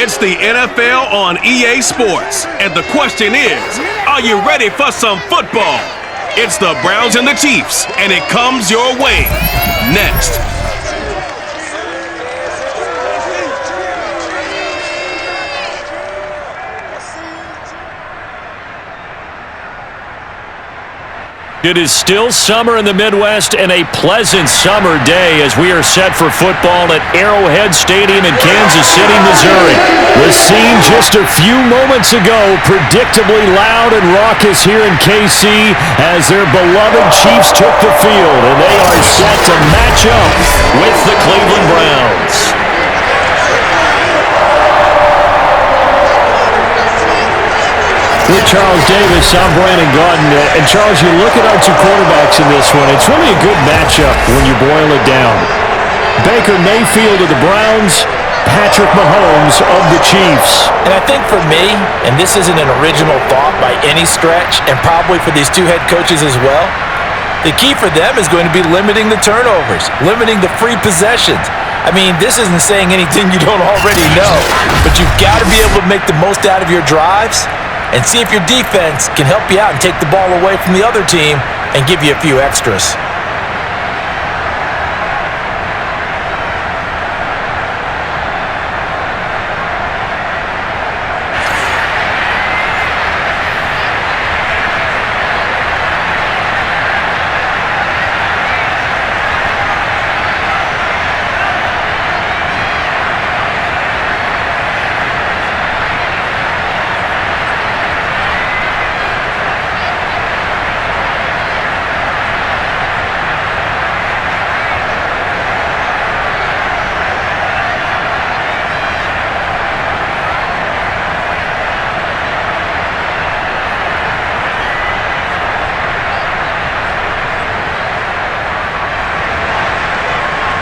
It's the NFL on EA Sports, and the question is, are you ready for some football? It's the Browns and the Chiefs, and it comes your way next. It is still summer in the Midwest and a pleasant summer day as we are set for football at Arrowhead Stadium in Kansas City, Missouri. The scene just a few moments ago, predictably loud and raucous here in KC as their beloved Chiefs took the field, and they are set to match up with the Cleveland Browns. With Charles Davis, I'm Brandon Gaudin. And Charles, you look at our two quarterbacks in this one, it's really a good matchup when you boil it down. Baker Mayfield of the Browns, Patrick Mahomes of the Chiefs. And I think for me, and this isn't an original thought by any stretch, and probably for these two head coaches as well, the key for them is going to be limiting the turnovers, limiting the free possessions. I mean, this isn't saying anything you don't already know, but you've got to be able to make the most out of your drives and see if your defense can help you out and take the ball away from the other team and give you a few extras.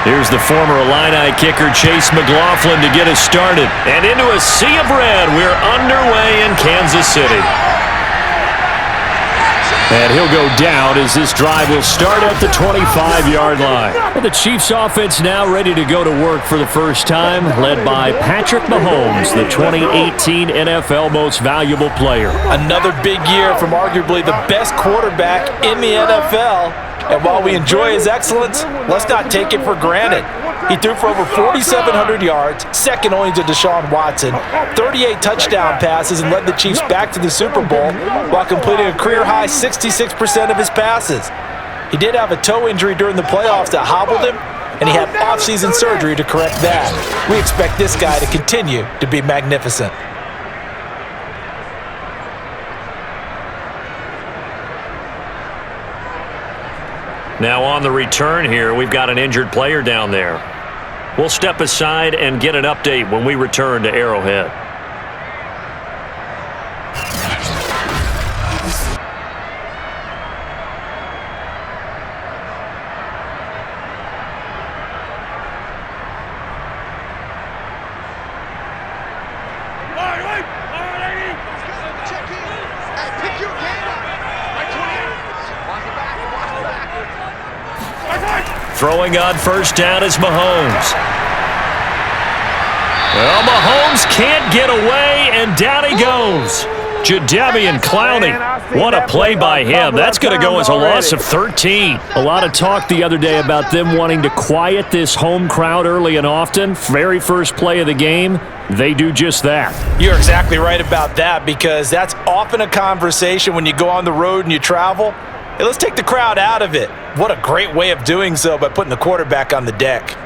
Here's the former Illini kicker Chase McLaughlin to get us started. And into a sea of red, we're underway in Kansas City. And he'll go down as this drive will start at the 25-yard line. Well, the Chiefs offense now ready to go to work for the first time, led by Patrick Mahomes, the 2018 NFL Most Valuable Player. Another big year from arguably the best quarterback in the NFL. And while we enjoy his excellence, let's not take it for granted. He threw for over 4,700 yards, second only to Deshaun Watson, 38 touchdown passes, and led the Chiefs back to the Super Bowl while completing a career-high 66% of his passes. He did have a toe injury during the playoffs that hobbled him, and he had off-season surgery to correct that. We expect this guy to continue to be magnificent. Now on the return here, we've got an injured player down there. We'll step aside and get an update when we return to Arrowhead. Throwing on first down is Mahomes. Well, Mahomes can't get away, and down he goes. Jadeveon Clowney. What a play by him. That's going to go as a loss of 13. A lot of talk the other day about them wanting to quiet this home crowd early and often. Very first play of the game, they do just that. You're exactly right about that, because that's often a conversation when you go on the road and you travel. Hey, let's take the crowd out of it. What a great way of doing so by putting the quarterback on the deck.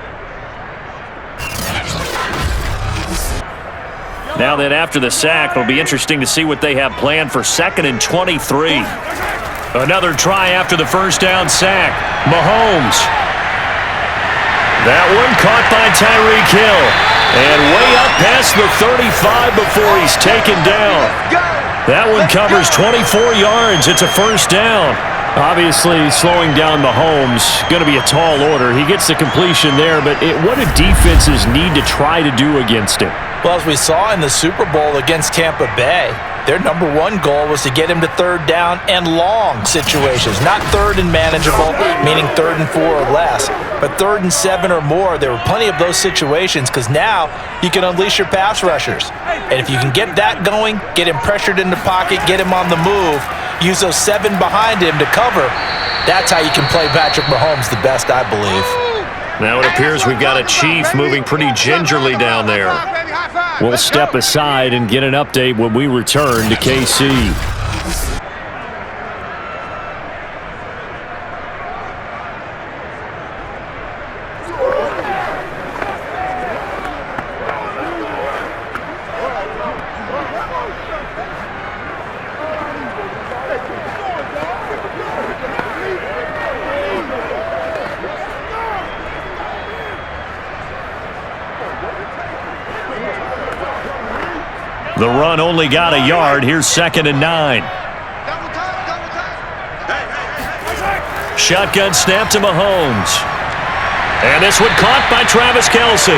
Now then, after the sack, it'll be interesting to see what they have planned for 2nd and 23. Another try after the first down sack. Mahomes. That one caught by Tyreek Hill. And way up past the 35 before he's taken down. That one covers 24 yards. It's a first down. Obviously, slowing down Mahomes, going to be a tall order. He gets the completion there, but what do defenses need to try to do against him? Well, as we saw in the Super Bowl against Tampa Bay, Their number one goal was to get him to third down and long situations, not third and manageable, meaning 3rd and 4 or less, but 3rd and 7 or more. There were plenty of those situations because now you can unleash your pass rushers. And if you can get that going, get him pressured in the pocket, get him on the move, use those 7 behind him to cover, that's how you can play Patrick Mahomes the best, I believe. Now it appears we've got a Chief moving pretty gingerly down there. We'll step aside and get an update when we return to KC. The run only got a yard. Here's 2nd and 9. Shotgun snap to Mahomes. And this one caught by Travis Kelce.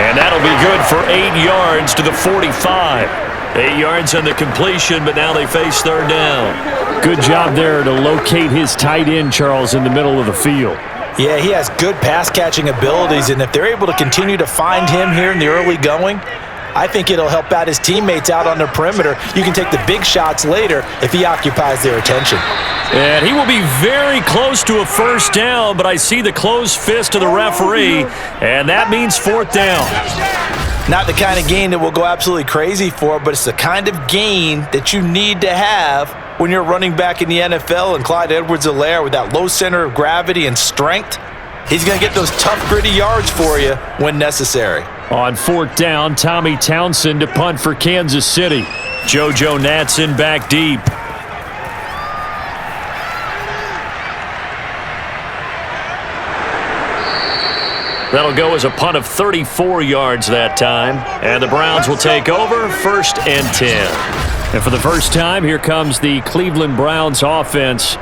And that'll be good for 8 yards to the 45. 8 yards on the completion, but now they face 3rd down. Good job there to locate his tight end, Charles, in the middle of the field. Yeah, he has good pass-catching abilities, and if they're able to continue to find him here in the early going, I think it'll help out his teammates out on the perimeter. You can take the big shots later if he occupies their attention. And he will be very close to a 1st down, but I see the closed fist of the referee, and that means 4th down. Not the kind of gain that we'll go absolutely crazy for, but it's the kind of gain that you need to have when you're running back in the NFL, and Clyde Edwards-Helaire with that low center of gravity and strength, he's going to get those tough, gritty yards for you when necessary. On 4th down, Tommy Townsend to punt for Kansas City. JoJo Natson back deep. That'll go as a punt of 34 yards that time. And the Browns will take over 1st and 10. And for the first time, here comes the Cleveland Browns offense.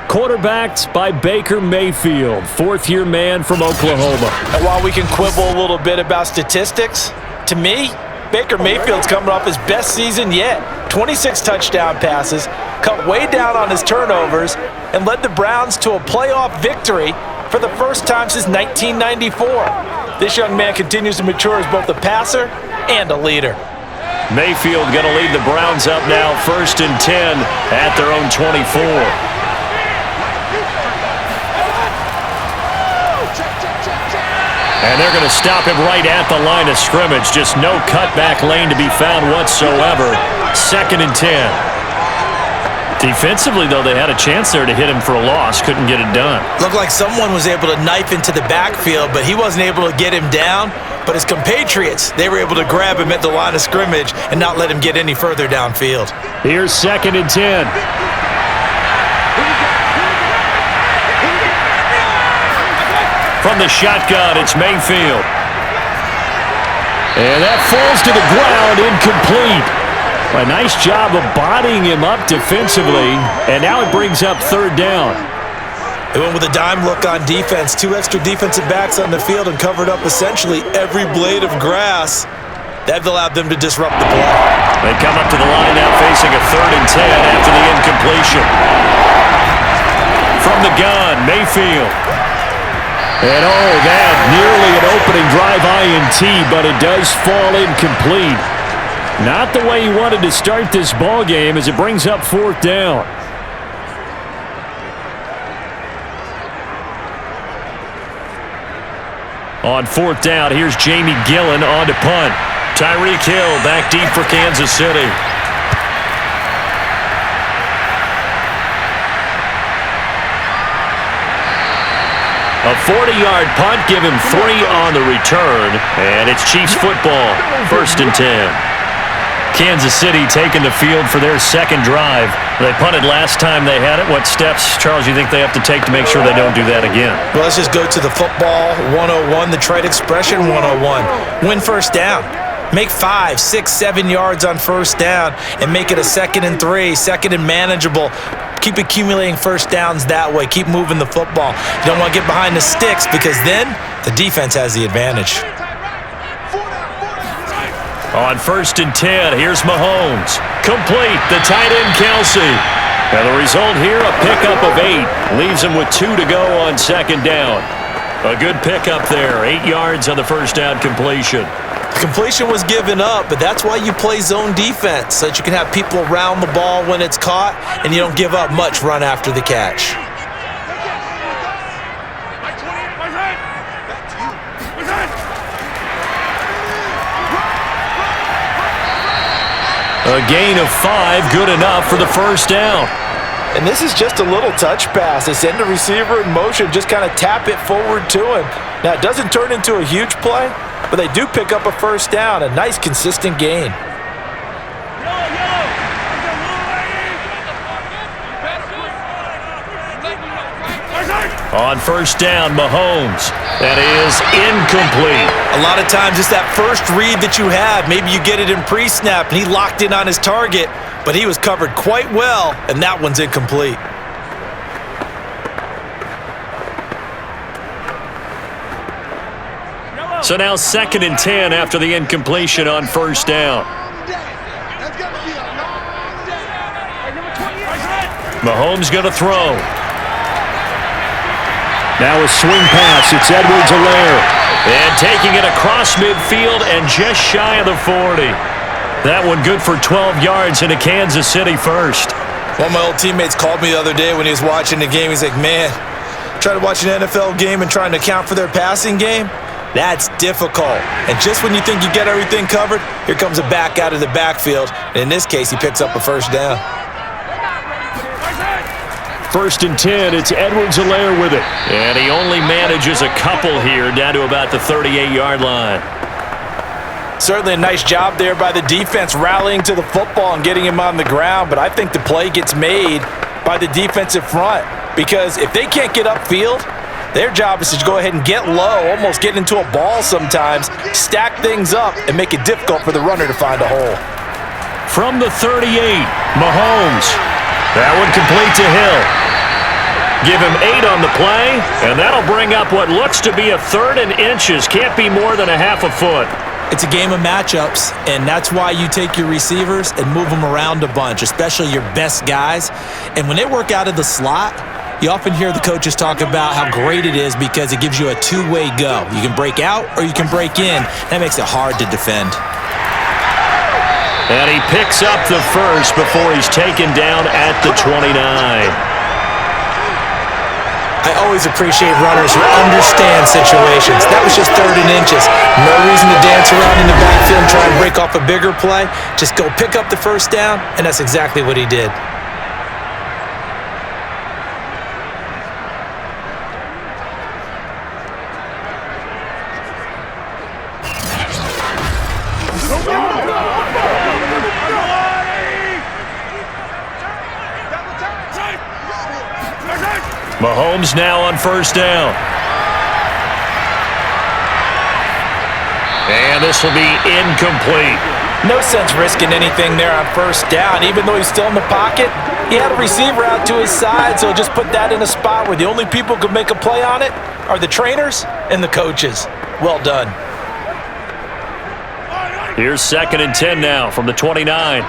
Quarterbacked by Baker Mayfield, 4th-year man from Oklahoma. And while we can quibble a little bit about statistics, to me, Baker Mayfield's coming off his best season yet. 26 touchdown passes, cut way down on his turnovers, and led the Browns to a playoff victory for the first time since 1994. This young man continues to mature as both a passer and a leader. Mayfield going to lead the Browns up now, 1st and 10 at their own 24. And they're going to stop him right at the line of scrimmage. Just no cutback lane to be found whatsoever. 2nd and 10. Defensively, though, they had a chance there to hit him for a loss. Couldn't get it done. Looked like someone was able to knife into the backfield, but he wasn't able to get him down. But his compatriots, they were able to grab him at the line of scrimmage and not let him get any further downfield. Here's 2nd and 10. From the shotgun, it's Mayfield. And that falls to the ground, incomplete. A nice job of bodying him up defensively, and now it brings up 3rd down. They went with a dime look on defense, 2 extra defensive backs on the field and covered up essentially every blade of grass. That allowed them to disrupt the play. They come up to the line now facing a 3rd and 10 after the incompletion. From the gun, Mayfield. And that nearly an opening drive INT, but it does fall incomplete. Not the way he wanted to start this ball game as it brings up 4th down. On 4th down, here's Jamie Gillen on to punt. Tyreek Hill back deep for Kansas City. A 40-yard punt, give him 3 on the return, and it's Chiefs football, 1st and 10. Kansas City taking the field for their 2nd drive. They punted last time they had it. What steps, Charles, you think they have to take to make sure they don't do that again? Well, let's just go to the football 101, the trade expression 101. Win 1st down. Make 5, 6, 7 yards on 1st down and make it a 2nd and 3, 2nd and manageable. Keep accumulating 1st downs that way. Keep moving the football. You don't want to get behind the sticks because then the defense has the advantage. On 1st and 10, here's Mahomes. Complete, the tight end Kelsey. And the result here, a pickup of 8. Leaves him with 2 to go on 2nd down. A good pickup there, 8 yards on the first down completion. The completion was given up, but that's why you play zone defense, so that you can have people around the ball when it's caught, and you don't give up much run after the catch. A gain of 5, good enough for the first down. And this is just a little touch pass. They send the receiver in motion, just kind of tap it forward to him. Now, it doesn't turn into a huge play, but they do pick up a first down, a nice, consistent gain. On 1st down, Mahomes. That is incomplete. A lot of times it's that first read that you have. Maybe you get it in pre-snap, and he locked in on his target, but he was covered quite well, and that one's incomplete. So now 2nd and 10 after the incompletion on 1st down. Mahomes going to throw. Now a swing pass. It's Edwards-Helaire. And taking it across midfield and just shy of the 40. That one good for 12 yards into Kansas City first. One of my old teammates called me the other day when he was watching the game. He's like, man, trying to watch an NFL game and trying to account for their passing game? That's difficult. And just when you think you get everything covered, here comes a back out of the backfield. And in this case, he picks up a first down. 1st and 10, it's Edwards-Helaire with it. And he only manages a couple here down to about the 38-yard line. Certainly a nice job there by the defense rallying to the football and getting him on the ground, but I think the play gets made by the defensive front because if they can't get upfield, their job is to go ahead and get low, almost get into a ball sometimes, stack things up, and make it difficult for the runner to find a hole. From the 38, Mahomes. That one complete to Hill. Give him 8 on the play, and that'll bring up what looks to be a 3rd and inches. Can't be more than a half a foot. It's a game of matchups, and that's why you take your receivers and move them around a bunch, especially your best guys. And when they work out of the slot, you often hear the coaches talk about how great it is because it gives you a two-way go. You can break out or you can break in. That makes it hard to defend. And he picks up the first before he's taken down at the 29. I always appreciate runners who understand situations. That was just 3rd and inches. No reason to dance around in the backfield and try and break off a bigger play. Just go pick up the first down, and that's exactly what he did. Mahomes now on 1st down. And this will be incomplete. No sense risking anything there on 1st down. Even though he's still in the pocket, he had a receiver out to his side, so just put that in a spot where the only people who can make a play on it are the trainers and the coaches. Well done. Here's 2nd and 10 now from the 29.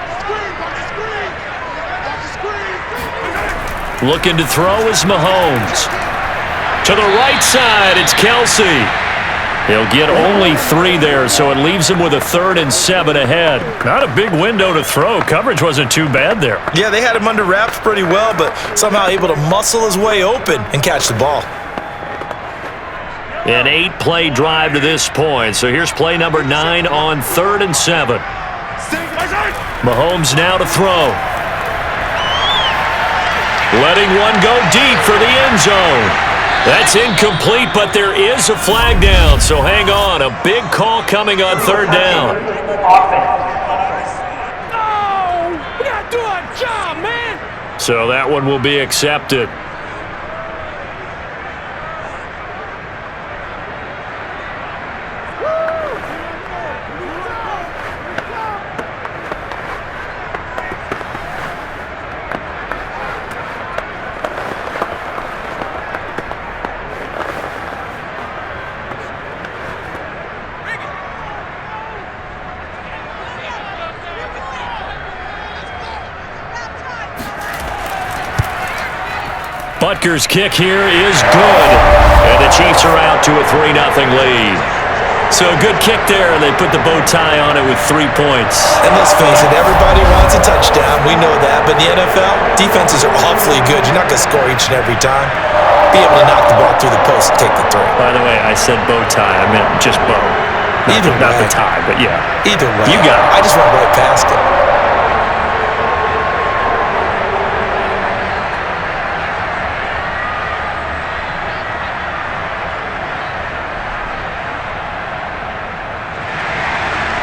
Looking to throw is Mahomes. To the right side, it's Kelsey. He'll get only 3 there, so it leaves him with a 3rd and 7 ahead. Not a big window to throw. Coverage wasn't too bad there. Yeah, they had him under wraps pretty well, but somehow able to muscle his way open and catch the ball. An 8-play drive to this point, so here's play number 9 on 3rd and 7. Mahomes now to throw. Letting one go deep for the end zone. That's incomplete, but there is a flag down, so hang on. A big call coming on 3rd down. Oh, we gotta do our job, man. So that one will be accepted. Butker's kick here is good. And the Chiefs are out to a 3-0 lead. So a good kick there, and they put the bow tie on it with 3 points. And let's face it, everybody wants a touchdown. We know that. But in the NFL, defenses are awfully good. You're not going to score each and every time. Be able to knock the ball through the post and take the throw. By the way, I said bow tie. I meant just bow. Not the tie, but yeah. Either way. You got it. I just went right past it.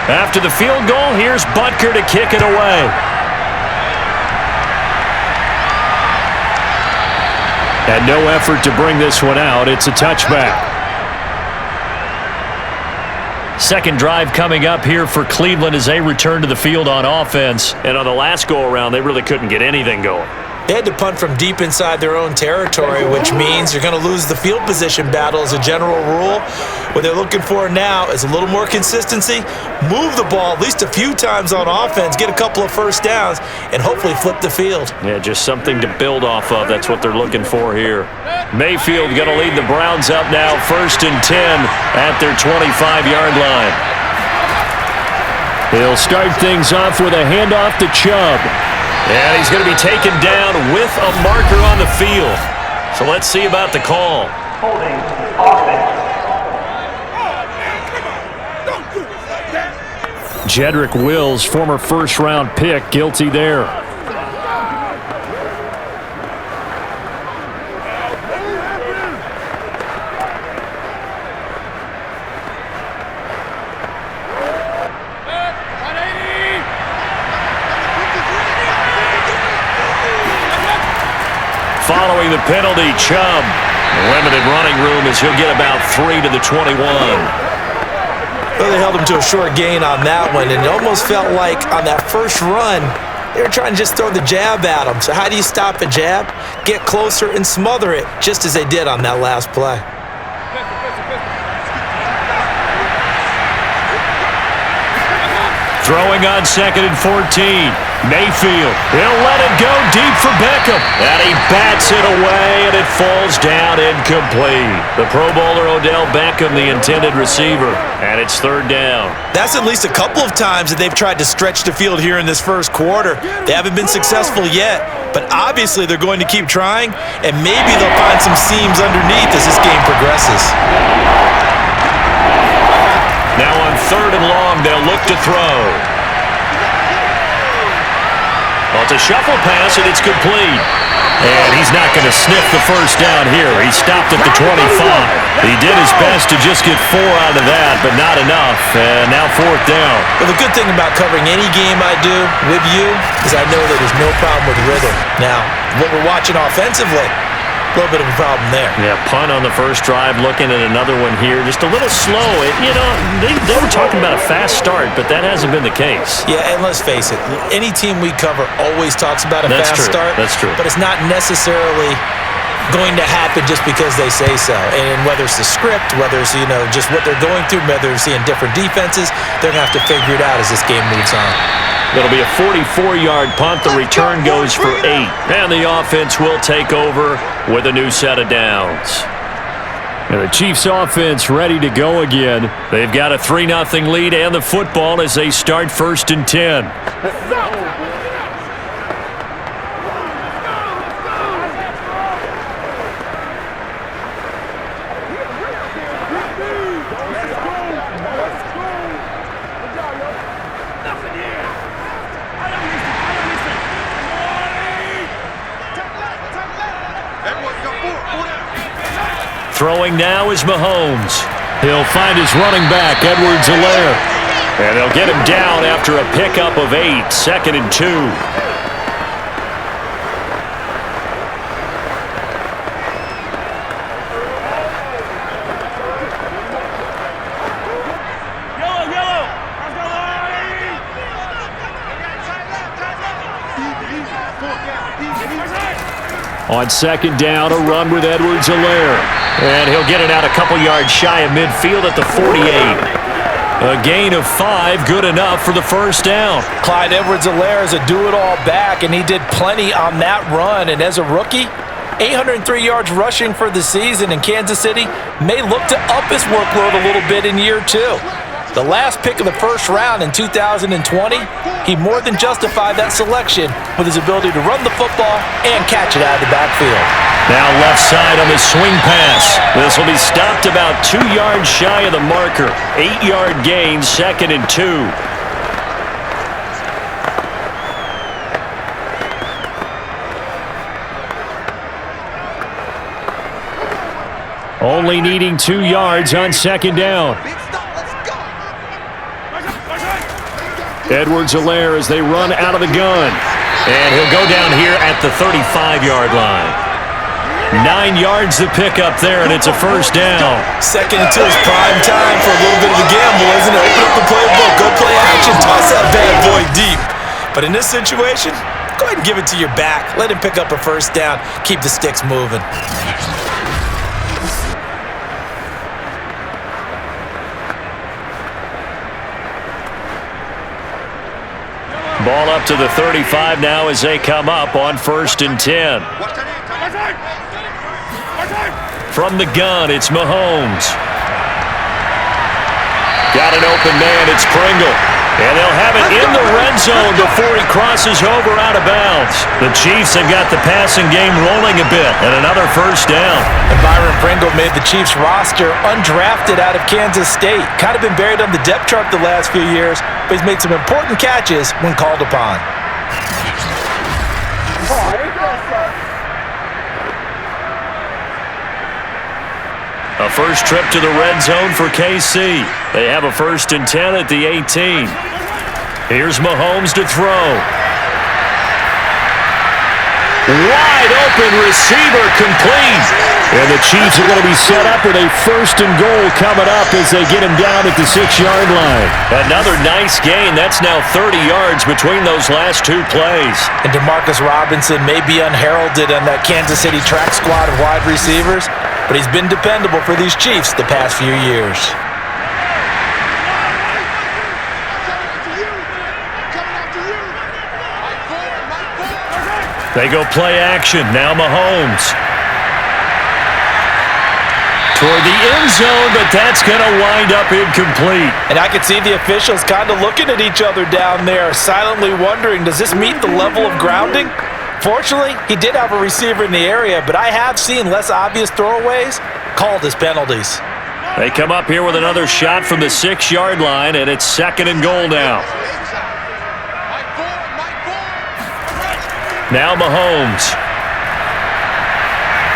After the field goal, here's Butker to kick it away. And no effort to bring this one out. It's a touchback. Second drive coming up here for Cleveland as they return to the field on offense. And on the last go-around, they really couldn't get anything going. They had to punt from deep inside their own territory, which means you're going to lose the field position battle as a general rule. What they're looking for now is a little more consistency, move the ball at least a few times on offense, get a couple of first downs, and hopefully flip the field. Yeah, just something to build off of. That's what they're looking for here. Mayfield going to lead the Browns up now, 1st and 10 at their 25-yard line. He'll start things off with a handoff to Chubb. And he's going to be taken down with a marker on the field. So let's see about the call. Holding offense. Jedrick Wills, former first-round pick, guilty there. Following the penalty, Chubb. Limited running room as he'll get about 3 to the 21. Well, they held him to a short gain on that one, and it almost felt like on that first run, they were trying to just throw the jab at him. So how do you stop a jab? Get closer and smother it, just as they did on that last play. Throwing on 2nd and 14. Mayfield, he'll let it go deep for Beckham. And he bats it away, and it falls down incomplete. The Pro Bowler Odell Beckham, the intended receiver. And it's 3rd down. That's at least a couple of times that they've tried to stretch the field here in this first quarter. They haven't been successful yet, but obviously they're going to keep trying, and maybe they'll find some seams underneath as this game progresses. Now on 3rd and long, they'll look to throw. Well, it's a shuffle pass, and it's complete. And he's not going to sniff the first down here. He stopped at the 25. He did his best to just get 4 out of that, but not enough. And now 4th down. Well, the good thing about covering any game I do with you is I know that there's no problem with rhythm. Now, what we're watching offensively, a little bit of a problem there. Yeah, punt on the first drive, looking at another one here. Just a little slow. They were talking about a fast start, but that hasn't been the case. Yeah, and let's face it, any team we cover always talks about a That's fast true. start. That's true. But it's not necessarily going to happen just because they say so. And whether it's the script, whether it's, just what they're going through, whether they're seeing different defenses, they're going to have to figure it out as this game moves on. It'll be a 44-yard punt. The return goes for 8. And the offense will take over with a new set of downs. And the Chiefs offense ready to go again. They've got a 3-0 lead and the football as they start 1st and 10. Throwing now is Mahomes. He'll find his running back, Edwards-Helaire. And they'll get him down after a pickup of 8, 2nd and 2. On 2nd down, a run with Edwards-Helaire. And he'll get it out a couple yards shy of midfield at the 48. A gain of 5, good enough for the first down. Clyde Edwards-Helaire is a do-it-all back, and he did plenty on that run. And as a rookie, 803 yards rushing for the season, and Kansas City may look to up his workload a little bit in year 2. The last pick of the first round in 2020, he more than justified that selection with his ability to run the football and catch it out of the backfield. Now left side on the swing pass. This will be stopped about 2 yards shy of the marker. 8-yard gain, 2nd and 2. Only needing 2 yards on 2nd down. Edwards-Helaire as they run out of the gun. And he'll go down here at the 35-yard line. 9 yards to pick up there, and it's a first down. 2nd and 2 is prime time for a little bit of a gamble, isn't it? Open up the playbook, go play action, toss that bad boy deep. But in this situation, go ahead and give it to your back. Let him pick up a first down. Keep the sticks moving. Ball up to the 35 now as they come up on 1st and 10. From the gun, it's Mahomes. Got an open man, it's Pringle. And they'll have it in the red zone before he crosses over out of bounds. The Chiefs have got the passing game rolling a bit, and another first down. And Byron Pringle made the Chiefs roster undrafted out of Kansas State. Kind of been buried on the depth chart the last few years, but he's made some important catches when called upon. A first trip to the red zone for KC. They have a 1st and 10 at the 18. Here's Mahomes to throw. Wide open receiver complete. And the Chiefs are going to be set up with a 1st and goal coming up as they get him down at the 6-yard line. Another nice gain. That's now 30 yards between those last 2 plays. And Demarcus Robinson may be unheralded on that Kansas City track squad of wide receivers, but he's been dependable for these Chiefs the past few years. They go play action. Now Mahomes. Toward the end zone, but that's going to wind up incomplete. And I can see the officials kind of looking at each other down there, silently wondering, does this meet the level of grounding? Fortunately, he did have a receiver in the area, but I have seen less obvious throwaways called as penalties. They come up here with another shot from the 6-yard line, and it's 2nd and goal now. Now Mahomes.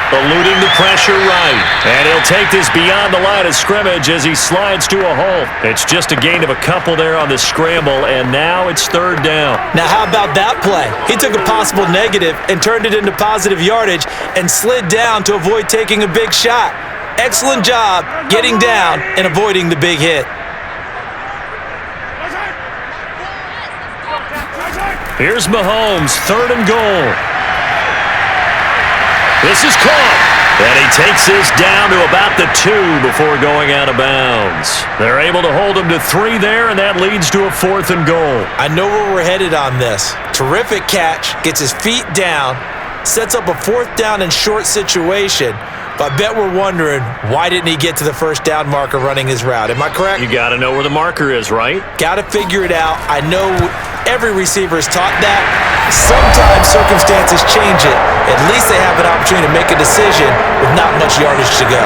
Eluding the pressure right. And he'll take this beyond the line of scrimmage as he slides to a halt. It's just a gain of a couple there on the scramble, and now it's 3rd down. Now how about that play? He took a possible negative and turned it into positive yardage and slid down to avoid taking a big shot. Excellent job getting down and avoiding the big hit. Here's Mahomes, 3rd and goal. This is caught, and he takes this down to about the 2 before going out of bounds. They're able to hold him to 3 there, and that leads to a 4th and goal. I know where we're headed on this. Terrific catch, gets his feet down, sets up a 4th down and short situation. But I bet we're wondering, why didn't he get to the first down marker running his route? Am I correct? You got to know where the marker is, right? Got to figure it out. I know every receiver is taught that. Sometimes circumstances change it. At least they have an opportunity to make a decision with not much yardage to go.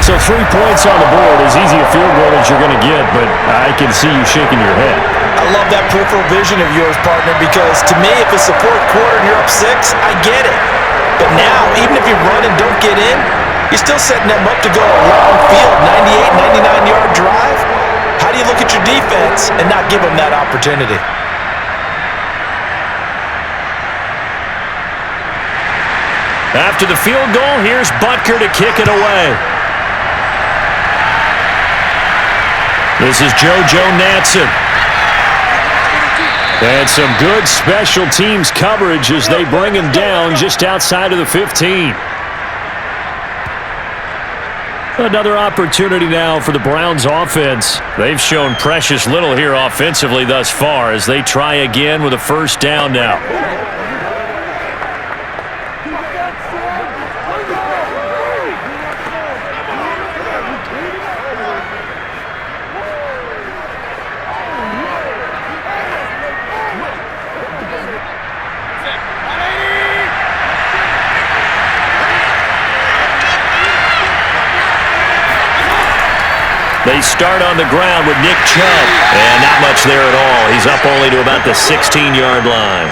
So 3 points on the board, as easy a field goal as you're going to get, but I can see you shaking your head. I love that peripheral vision of yours, partner, because to me, if it's the 4th quarter and you're up 6, I get it. But now, even if you run and don't get in, you're still setting them up to go a long field, 98, 99-yard drive. How do you look at your defense and not give them that opportunity? After the field goal, here's Butker to kick it away. This is JoJo Natson. And some good special teams coverage as they bring him down just outside of the 15. Another opportunity now for the Browns offense. They've shown precious little here offensively thus far as they try again with a first down now. They start on the ground with Nick Chubb. And not much there at all. He's up only to about the 16-yard line.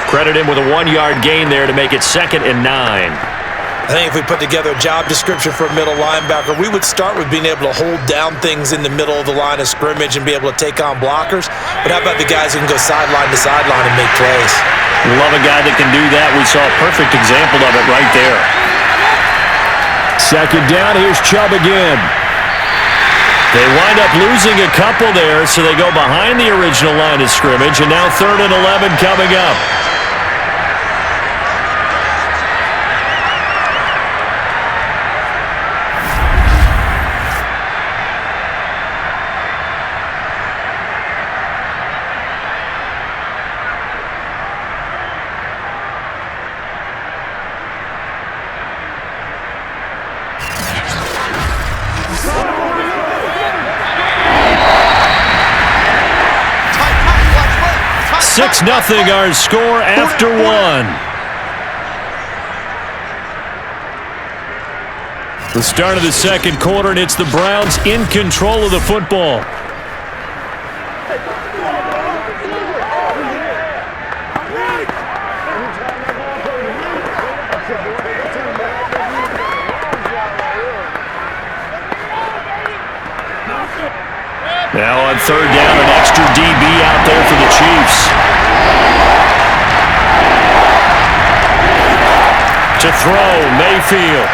Credit him with a 1-yard gain there to make it 2nd and 9. I think if we put together a job description for a middle linebacker, we would start with being able to hold down things in the middle of the line of scrimmage and be able to take on blockers. But how about the guys who can go sideline to sideline and make plays? Love a guy that can do that. We saw a perfect example of it right there. 2nd down, here's Chubb again. They wind up losing a couple there, so they go behind the original line of scrimmage, and now 3rd and 11 coming up. Nothing our score after 1. The start of the 2nd quarter, and it's the Browns in control of the football. Now on 3rd down, an extra DB out there for the Chiefs. To throw, Mayfield.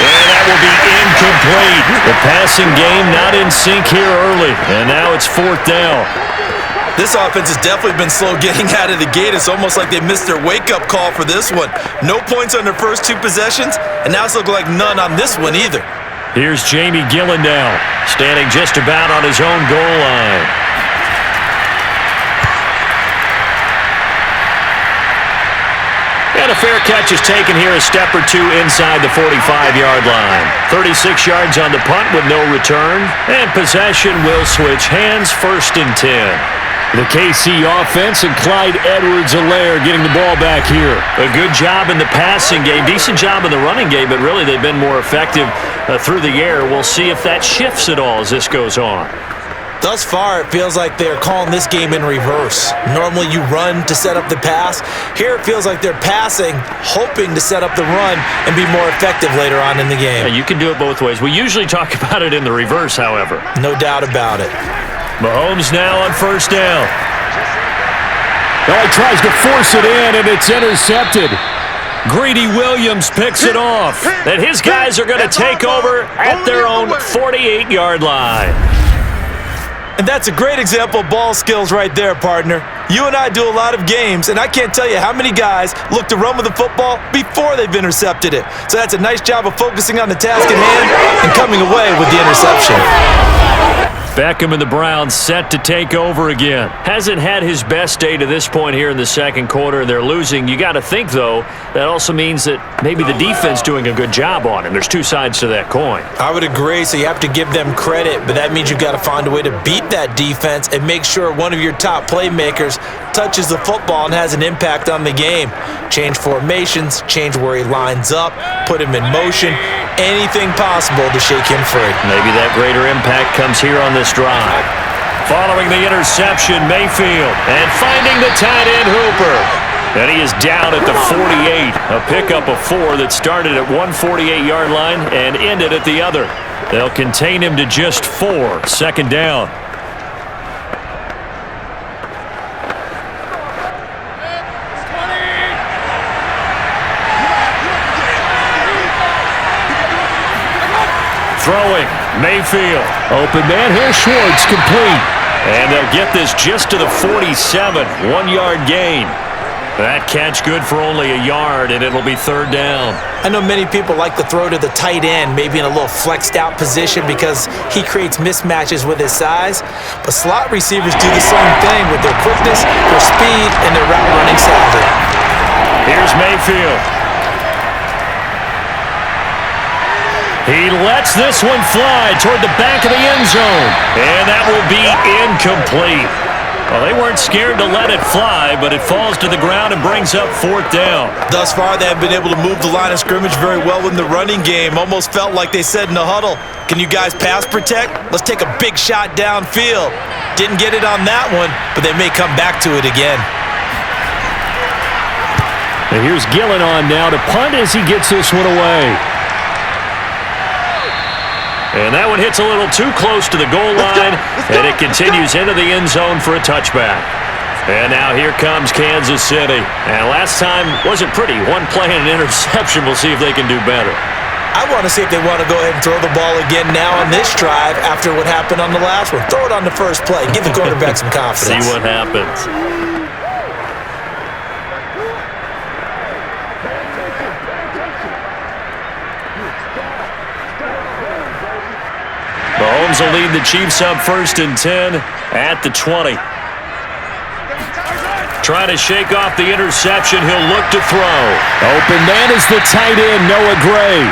And that will be incomplete. The passing game not in sync here early. And now it's 4th down. This offense has definitely been slow getting out of the gate. It's almost like they missed their wake-up call for this one. No points on their first 2 possessions, and now it's looking like none on this one either. Here's Jamie Gillendow, standing just about on his own goal line. And a fair catch is taken here, a step or 2 inside the 45-yard line. 36 yards on the punt with no return. And possession will switch hands, 1st and 10. The KC offense and Clyde Edwards-Helaire getting the ball back here. A good job in the passing game, decent job in the running game, but really they've been more effective through the air. We'll see if that shifts at all as this goes on. Thus far, it feels like they're calling this game in reverse. Normally you run to set up the pass. Here it feels like they're passing, hoping to set up the run and be more effective later on in the game. Yeah, you can do it both ways. We usually talk about it in the reverse, however. No doubt about it. Mahomes now on 1st down. Oh, he tries to force it in, and it's intercepted. Greedy Williams picks it off. And his guys are going to take over at their own 48-yard line. And that's a great example of ball skills right there, partner. You and I do a lot of games, and I can't tell you how many guys look to run with the football before they've intercepted it. So that's a nice job of focusing on the task at hand and coming away with the interception. Beckham and the Browns set to take over again. Hasn't had his best day to this point here in the 2nd quarter. They're losing. You got to think, though, that also means that maybe the defense doing a good job on him. There's 2 sides to that coin. I would agree, so you have to give them credit, but that means you've got to find a way to beat that defense and make sure one of your top playmakers touches the football and has an impact on the game. Change formations, change where he lines up, put him in motion, anything possible to shake him free. Maybe that greater impact comes here on this drive. Following the interception, Mayfield, and finding the tight end Hooper. And he is down at the 48, a pickup of 4 that started at one 48-yard line and ended at the other. They'll contain him to just 4, 2nd down. Throwing, Mayfield. Open man, here's Schwartz, complete. And they'll get this just to the 47, 1-yard gain. That catch good for only a yard, and it'll be 3rd down. I know many people like to throw to the tight end, maybe in a little flexed out position because he creates mismatches with his size. But slot receivers do the same thing with their quickness, their speed, and their route running savvy. Here's Mayfield. He lets this one fly toward the back of the end zone. And that will be incomplete. Well, they weren't scared to let it fly, but it falls to the ground and brings up 4th down. Thus far, they have been able to move the line of scrimmage very well in the running game. Almost felt like they said in the huddle, can you guys pass protect? Let's take a big shot downfield. Didn't get it on that one, but they may come back to it again. And here's Gillen on now to punt as he gets this one away. And that one hits a little too close to the goal line, and it continues into the end zone for a touchback. And now here comes Kansas City. And last time wasn't pretty. One play and an interception. We'll see if they can do better. I want to see if they want to go ahead and throw the ball again now on this drive after what happened on the last one. Throw it on the first play. Give the quarterback some confidence. See what happens. Mahomes will lead the Chiefs up 1st and 10 at the 20. Trying to shake off the interception. He'll look to throw. Open man is the tight end, Noah Gray.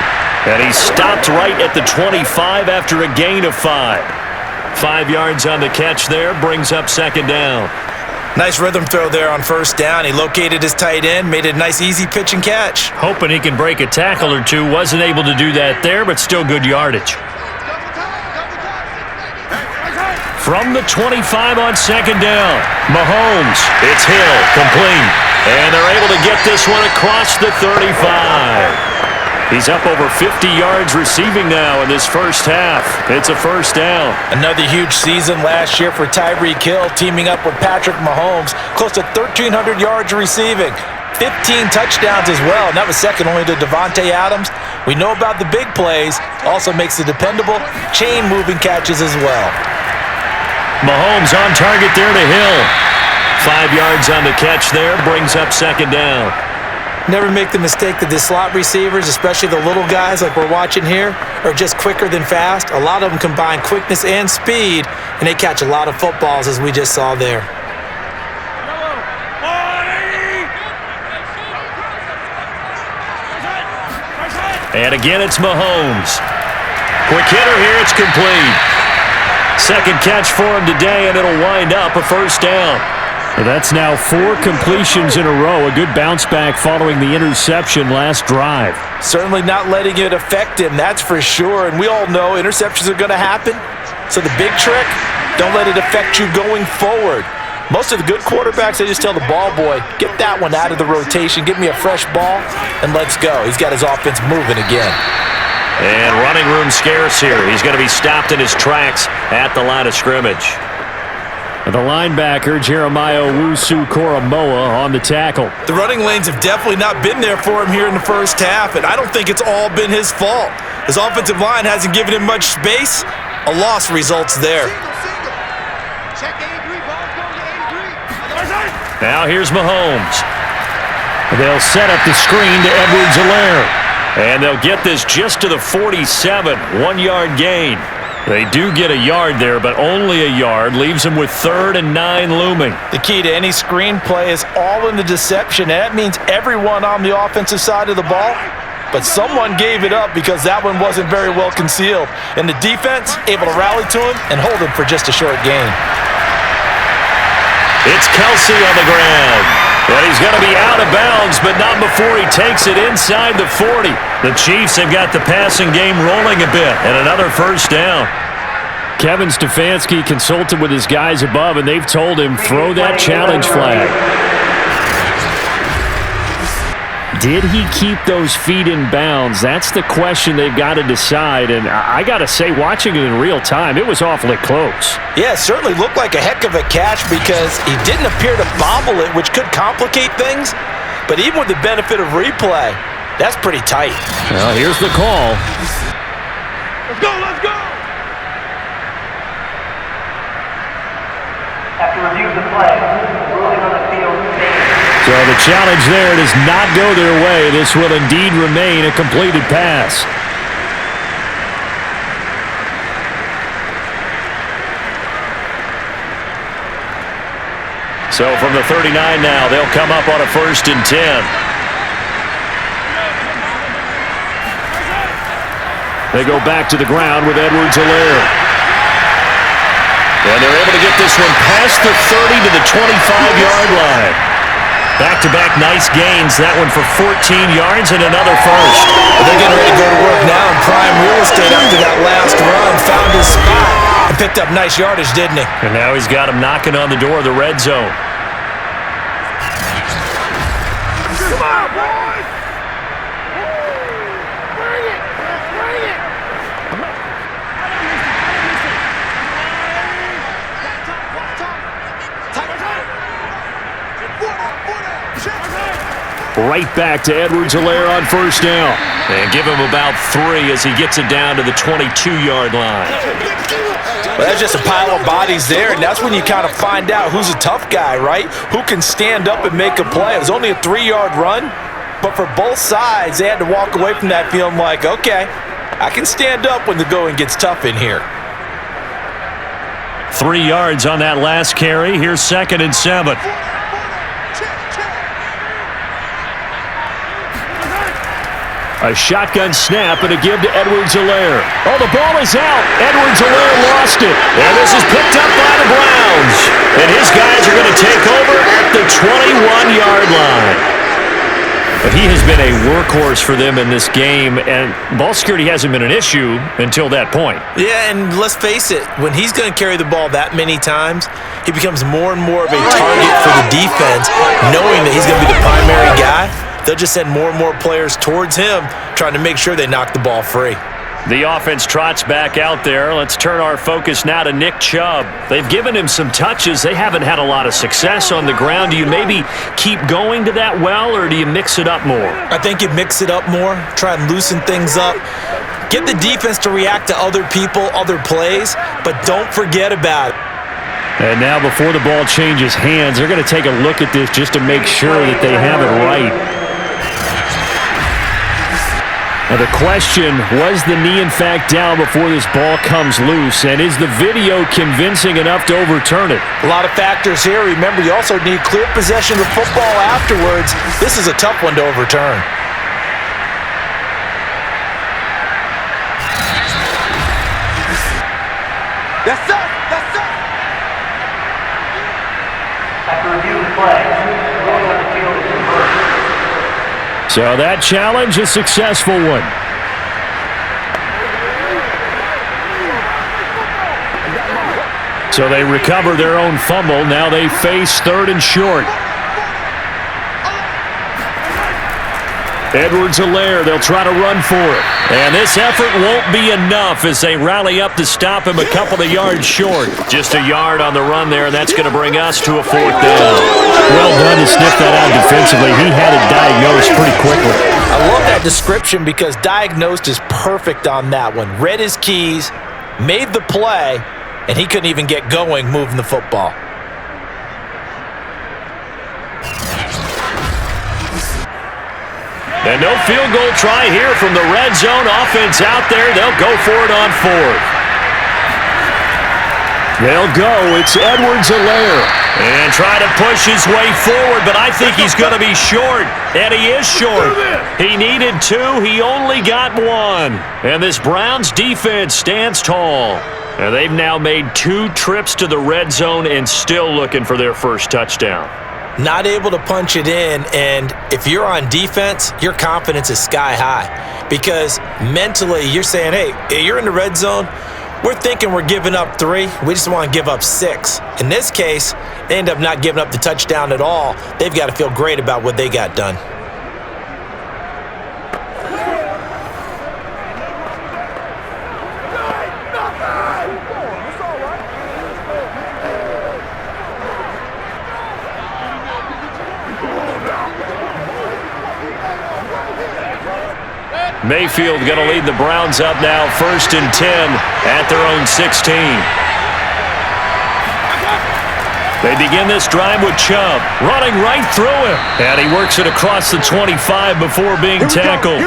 And he stopped right at the 25 after a gain of 5. 5 yards on the catch there, brings up 2nd down. Nice rhythm throw there on 1st down. He located his tight end, made a nice easy pitch and catch. Hoping he can break a tackle or two. Wasn't able to do that there, but still good yardage. From the 25 on 2nd down, Mahomes, it's Hill, complete. And they're able to get this one across the 35. He's up over 50 yards receiving now in this first half. It's a 1st down. Another huge season last year for Tyreek Hill, teaming up with Patrick Mahomes. Close to 1,300 yards receiving. 15 touchdowns as well, and that was second only to Devontae Adams. We know about the big plays. Also makes the dependable chain-moving catches as well. Mahomes on target there to Hill. 5 yards on the catch there, brings up 2nd down. Never make the mistake that the slot receivers, especially the little guys like we're watching here, are just quicker than fast. A lot of them combine quickness and speed, and they catch a lot of footballs as we just saw there. And again, it's Mahomes. Quick hitter here, it's complete. 2nd catch for him today, and it'll wind up a 1st down. Well, that's now 4 completions in a row. A good bounce back following the interception last drive. Certainly not letting it affect him, that's for sure. And we all know interceptions are going to happen. So the big trick, don't let it affect you going forward. Most of the good quarterbacks, they just tell the ball boy, get that one out of the rotation, give me a fresh ball, and let's go. He's got his offense moving again. And running room scarce here. He's going to be stopped in his tracks at the line of scrimmage. The linebacker, Jeremiah Owusu-Koramoah, on the tackle. The running lanes have definitely not been there for him here in the first half, and I don't think it's all been his fault. His offensive line hasn't given him much space. A loss results there. Now here's Mahomes. They'll set up the screen to Edwards-Helaire. And they'll get this just to the 47, 1-yard gain. They do get a yard there, but only a yard. Leaves them with 3rd and 9 looming. The key to any screen play is all in the deception. And that means everyone on the offensive side of the ball. But someone gave it up because that one wasn't very well concealed. And the defense able to rally to him and hold him for just a short gain. It's Kelsey on the ground. And he's going to be out of bounds, but not before he takes it inside the 40. The Chiefs have got the passing game rolling a bit, and another 1st down. Kevin Stefanski consulted with his guys above, and they've told him, throw that challenge flag. Did he keep those feet in bounds? That's the question they've got to decide. And I got to say, watching it in real time, it was awfully close. Yeah, it certainly looked like a heck of a catch because he didn't appear to bobble it, which could complicate things. But even with the benefit of replay, that's pretty tight. Well, here's the call. Let's go, let's go! After review of the play, ruling on the field stands. So the challenge there does not go their way. This will indeed remain a completed pass. So from the 39 now, they'll come up on a 1st and 10. They go back to the ground with Edwards-Helaire. And they're able to get this one past the 30 to the 25-yard line. Back-to-back nice gains. That one for 14 yards and another first. They're getting ready to go to work now in prime real estate after that last run. Found his spot and picked up nice yardage, didn't he? And now he's got him knocking on the door of the red zone. Come on, boys! Bring it! Bring it! Right back to Edwards-Helaire on first down. And give him about 3 as he gets it down to the 22-yard line. Well, that's just a pile of bodies there, and that's when you kind of find out who's a tough guy, right? Who can stand up and make a play. It was only a 3-yard run, but for both sides, they had to walk away from that feeling like, okay, I can stand up when the going gets tough in here. 3 yards on that last carry. Here's 2nd and 7. A shotgun snap and a give to Edwards-Helaire. Oh, the ball is out. Edwards-Helaire lost it. And this is picked up by the Browns. And his guys are going to take over at the 21-yard line. But he has been a workhorse for them in this game, and ball security hasn't been an issue until that point. Yeah, and let's face it, when he's going to carry the ball that many times, he becomes more and more of a target for the defense, knowing that he's going to be the primary guy. They'll just send more and more players towards him, trying to make sure they knock the ball free. The offense trots back out there. Let's turn our focus now to Nick Chubb. They've given him some touches. They haven't had a lot of success on the ground. Do you maybe keep going to that well, or do you mix it up more? I think you mix it up more, try and loosen things up. Get the defense to react to other people, other plays, but don't forget about it. And now before the ball changes hands, they're going to take a look at this just to make sure that they have it right. Now the question, was the knee in fact down before this ball comes loose? And is the video convincing enough to overturn it? A lot of factors here. Remember, you also need clear possession of the football afterwards. This is a tough one to overturn. That's up! That's up! After review of the play, ruling on the field is reversed. So that challenge, a successful one. So they recover their own fumble. Now they face 3rd and short. Edwards-Helaire, they'll try to run for it. And this effort won't be enough as they rally up to stop him a couple of yards short. Just a yard on the run there, and that's going to bring us to a 4th down. Well done to sniff that out defensively. He had it diagnosed pretty quickly. I love that description because diagnosed is perfect on that one. Read his keys, made the play, and he couldn't even get going moving the football. And no field goal try here from the red zone. Offense out there. They'll go for it on 4th. They'll go. It's Edwards-Helaire. And try to push his way forward, but I think he's going to be short. And he is short. He needed 2. He only got 1. And this Browns defense stands tall. And they've now made 2 trips to the red zone and still looking for their first touchdown. Not able to punch it in, and if you're on defense, your confidence is sky high because mentally you're saying, hey, you're in the red zone, we're thinking we're giving up 3, we just want to give up 6. In this case, they end up not giving up the touchdown at all. They've got to feel great about what they got done. Mayfield going to lead the Browns up now, 1st and 10 at their own 16. They begin this drive with Chubb, running right through him. And he works it across the 25 before being tackled.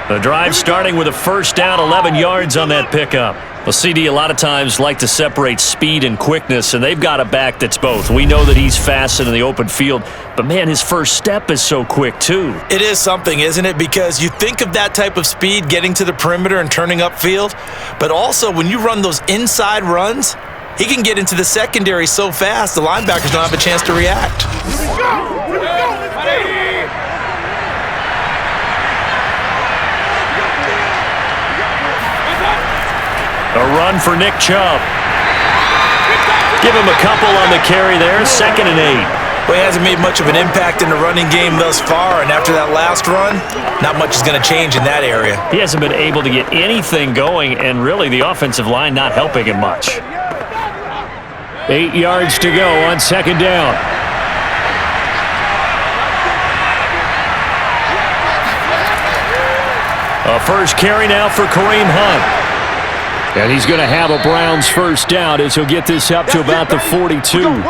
The drive starting with a 1st down, 11 yards on that pickup. Well, CD, a lot of times like to separate speed and quickness, and they've got a back that's both. We know that he's fast in the open field, but, man, his first step is so quick, too. It is something, isn't it? Because you think of that type of speed getting to the perimeter and turning upfield, but also when you run those inside runs, He can get into the secondary so fast, the linebackers don't have a chance to react. A run for Nick Chubb. Give him a couple on the carry there, 2nd and 8. Well, he hasn't made much of an impact in the running game thus far, and after that last run, not much is going to change in that area. He hasn't been able to get anything going, and really the offensive line not helping him much. 8 yards to go on 2nd down. A first carry now for Kareem Hunt. And he's going to have a Browns first down as he'll get this up to about the 42.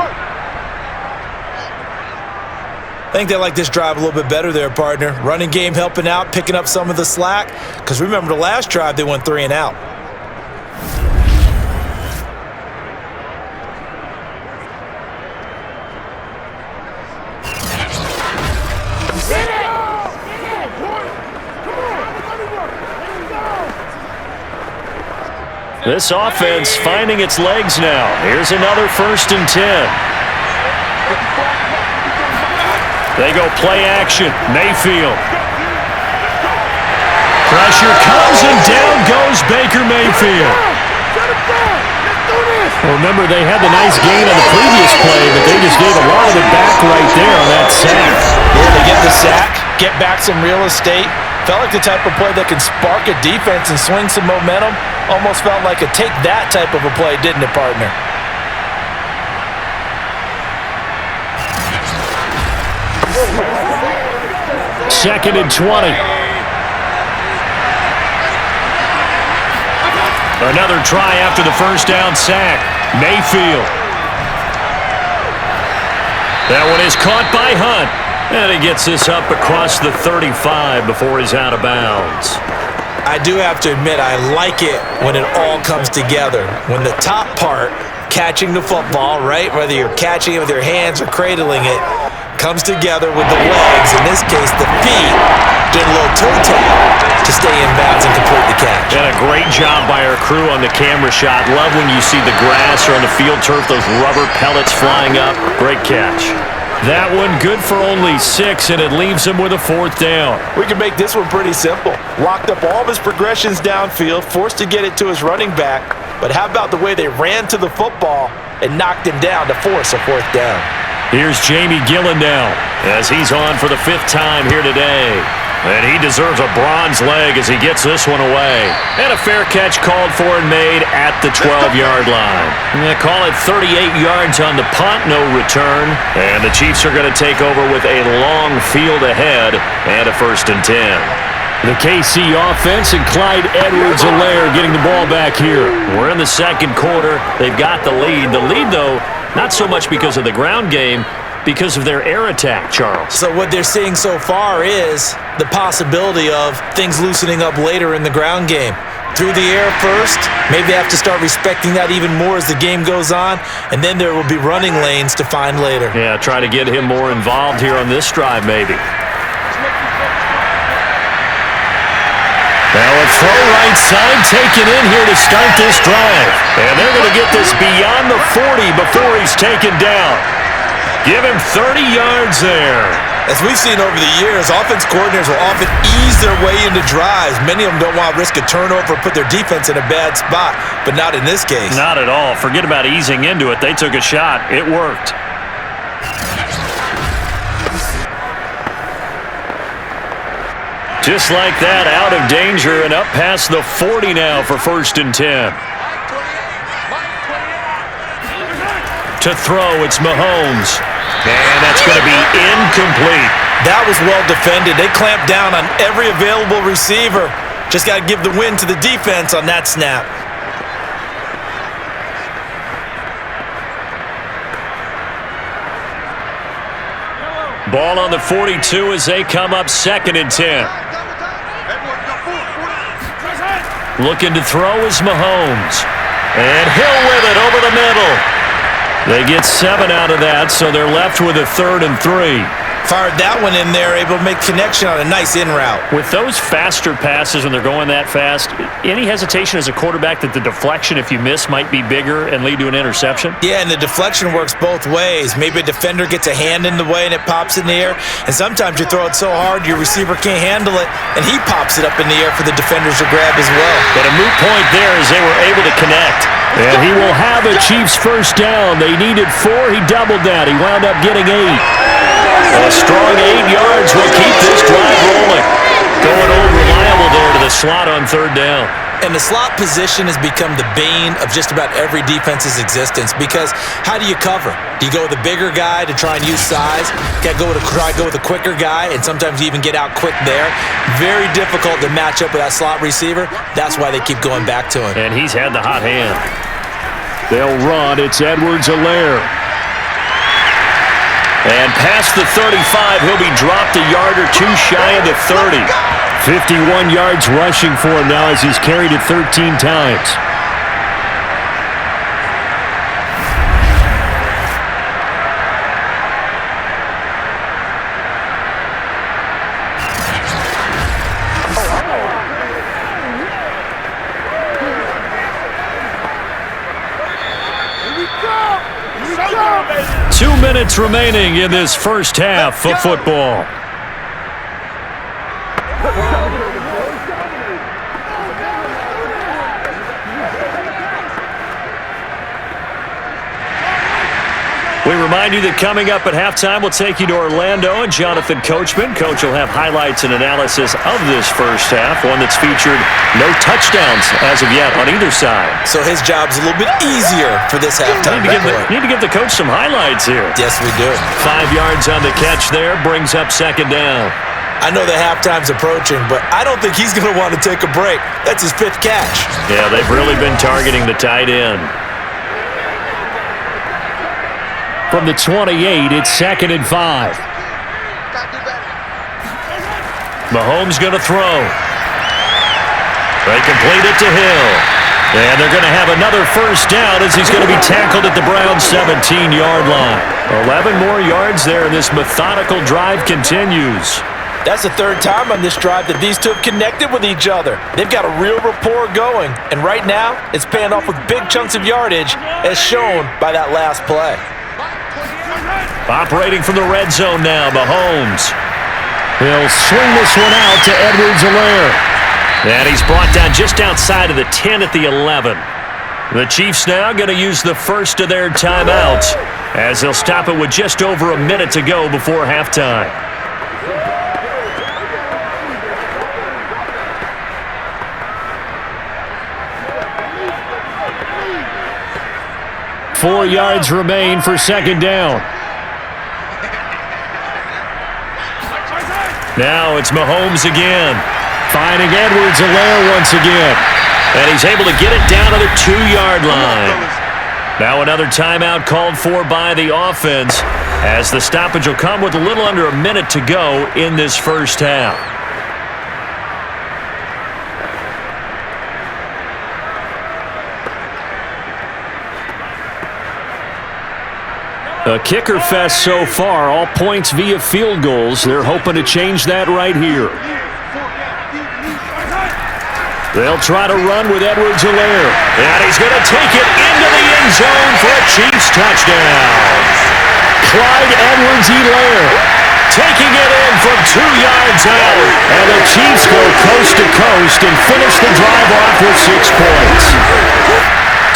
I think they like this drive a little bit better there, partner. Running game helping out, picking up some of the slack. Because remember the last drive, they went 3 and out. This offense finding its legs now. Here's another 1st and 10. They go play action. Mayfield. Pressure comes and down goes Baker Mayfield. Well, remember, they had the nice gain on the previous play, but they just gave a lot of it back right there on that sack. Yeah, they get the sack, get back some real estate. Felt like the type of play that can spark a defense and swing some momentum. Almost felt like a take that type of a play, didn't it, partner? Second and 20. Another try after the first down sack. Mayfield. That one is caught by Hunt. And he gets this up across the 35 before he's out of bounds. I do have to admit, I like it when it all comes together. When the top part, catching the football, right, whether you're catching it with your hands or cradling it, comes together with the legs, in this case the feet, doing a little toe tap to stay in bounds and complete the catch. And a great job by our crew on the camera shot. Love when you see the grass or on the field turf, those rubber pellets flying up. Great catch. That one good for only 6, and it leaves him with a 4th down. We can make this one pretty simple. Locked up all of his progressions downfield, forced to get it to his running back. But how about the way they ran to the football and knocked him down to force a 4th down? Here's Jamie Gillen now, as he's on for the 5th time here today. And he deserves a bronze leg as he gets this one away. And a fair catch called for and made at the 12-yard line. And they call it 38 yards on the punt, no return. And the Chiefs are going to take over with a long field ahead and a 1st and 10. The KC offense and Clyde Edwards-Helaire getting the ball back here. We're in the 2nd quarter. They've got the lead. The lead, though, not so much because of the ground game, because of their air attack, Charles. So what they're seeing so far is the possibility of things loosening up later in the ground game. Through the air first, maybe they have to start respecting that even more as the game goes on, and then there will be running lanes to find later. Yeah, try to get him more involved here on this drive, maybe. Now a throw right side taken in here to start this drive. And they're going to get this beyond the 40 before he's taken down. Give him 30 yards there. As we've seen over the years, offense coordinators will often ease their way into drives. Many of them don't want to risk a turnover or put their defense in a bad spot, but not in this case. Not at all. Forget about easing into it. They took a shot. It worked. Just like that, out of danger and up past the 40 now for 1st and 10. To throw, it's Mahomes. And that's going to be incomplete. That was well defended. They clamped down on every available receiver. Just got to give the win to the defense on that snap. Ball on the 42 as they come up 2nd and 10. Looking to throw is Mahomes. And Hill with it over the middle. They get 7 out of that, so they're left with a 3rd and 3. Fired that one in there, able to make connection on a nice in route. With those faster passes when they're going that fast, any hesitation as a quarterback that the deflection, if you miss, might be bigger and lead to an interception? Yeah, and the deflection works both ways. Maybe a defender gets a hand in the way and it pops in the air, and sometimes you throw it so hard your receiver can't handle it, and he pops it up in the air for the defenders to grab as well. But a moot point there as they were able to connect. And he will have a Chiefs first down. They needed 4. He doubled that. He wound up getting 8. A strong 8 yards will keep this drive rolling. Going old reliable there to the slot on third down. And the slot position has become the bane of just about every defense's existence, because how do you cover? Do you go with a bigger guy to try and use size? Got to go with a quicker guy, and sometimes you even get out quick there. Very difficult to match up with that slot receiver. That's why they keep going back to him. And he's had the hot hand. They'll run. It's Edwards-Helaire. And past the 35, he'll be dropped a yard or two shy of the 30. 51 yards rushing for him now as he's carried it 13 times. Baby. 2 minutes remaining in this first half of football. We remind you that coming up at halftime, we'll take you to Orlando and Jonathan Coachman. Coach will have highlights and analysis of this first half, one that's featured no touchdowns as of yet on either side. So his job's a little bit easier for this halftime. Need to give the coach some highlights here. Yes, we do. 5 yards on the catch there, brings up second down. I know that halftime's approaching, but I don't think he's going to want to take a break. That's his 5th catch. Yeah, they've really been targeting the tight end. From the 28, it's 2nd and 5. Mahomes going to throw. They complete it to Hill. And they're going to have another first down as he's going to be tackled at the Browns' 17-yard line. 11 more yards there, and this methodical drive continues. That's the 3rd time on this drive that these two have connected with each other. They've got a real rapport going, and right now it's paying off with big chunks of yardage, as shown by that last play. Operating from the red zone now, Mahomes. He'll swing this one out to Edwards-Helaire. And he's brought down just outside of the 10 at the 11. The Chiefs now going to use the first of their timeouts as they'll stop it with just over a minute to go before halftime. Four yards remain for second down. Now it's Mahomes again. Finding Edwards-Helaire once again. And he's able to get it down to the 2-yard line. Now another timeout called for by the offense as the stoppage will come with a little under a minute to go in this first half. A kicker fest so far, all points via field goals. They're hoping to change that right here. They'll try to run with Edwards-Helaire. And he's going to take it into the end zone for a Chiefs touchdown. Clyde Edwards-Helaire taking it in from 2 yards out. And the Chiefs go coast to coast and finish the drive off with 6 points.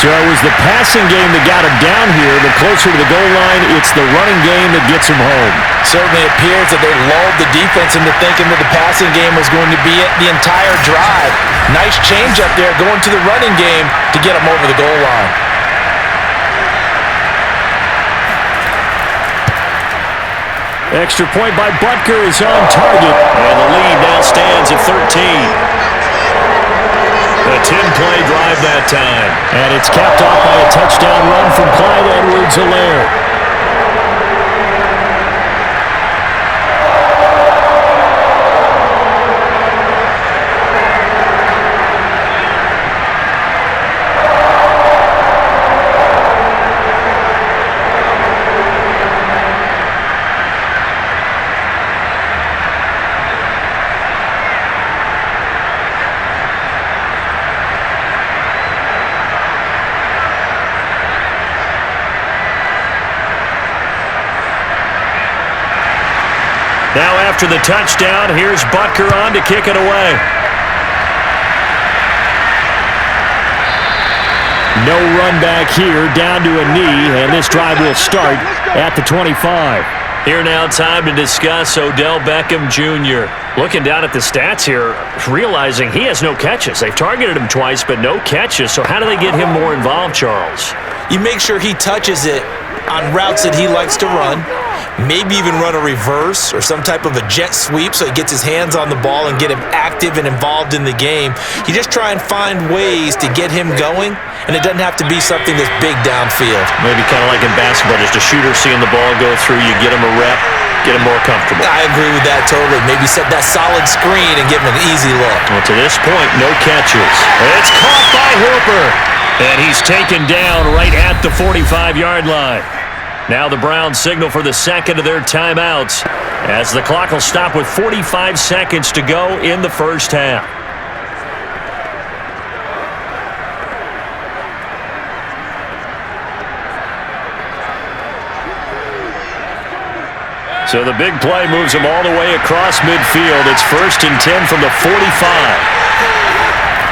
So it was the passing game that got him down here. The closer to the goal line, it's the running game that gets him home. Certainly appears that they lulled the defense into thinking that the passing game was going to be it the entire drive. Nice change up there going to the running game to get him over the goal line. Extra point by Butker is on target. And the lead now stands at 13. A 10-play drive that time. And it's capped off by a touchdown run from Clyde Edwards-Helaire. Now after the touchdown, here's Butker on to kick it away. No run back here, down to a knee, and this drive will start at the 25. Here now, time to discuss Odell Beckham Jr. Looking down at the stats here, realizing he has no catches. They've targeted him twice, but no catches. So how do they get him more involved, Charles? You make sure he touches it on routes that he likes to run, maybe even run a reverse or some type of a jet sweep so he gets his hands on the ball and get him active and involved in the game. You just try and find ways to get him going, and it doesn't have to be something that's big downfield. Maybe kind of like in basketball, just a shooter seeing the ball go through, you get him a rep, get him more comfortable. I agree with that totally. Maybe set that solid screen and give him an easy look. Well, to this point, no catches. It's caught by Hooper, and he's taken down right at the 45-yard line. Now the Browns signal for the second of their timeouts as the clock will stop with 45 seconds to go in the first half. So the big play moves him all the way across midfield. It's 1st and 10 from the 45.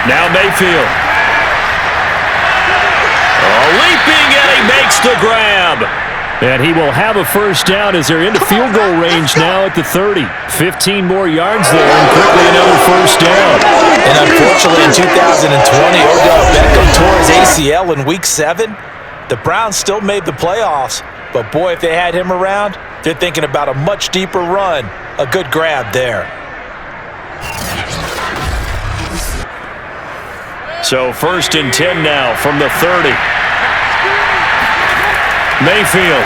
Now Mayfield. Leaping, and he makes the grab. And he will have a first down as they're into field goal range now at the 30. 15 more yards there, and quickly another first down. And unfortunately, in 2020, Odell Beckham tore his ACL in Week 7. The Browns still made the playoffs, but boy, if they had him around, they're thinking about a much deeper run. A good grab there. So 1st and 10 now from the 30. Mayfield.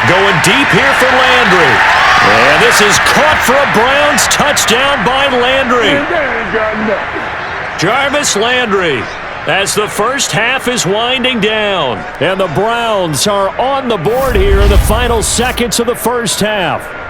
Going deep here for Landry. And this is caught for a Browns touchdown by Landry. Jarvis Landry as the first half is winding down. And the Browns are on the board here in the final seconds of the first half.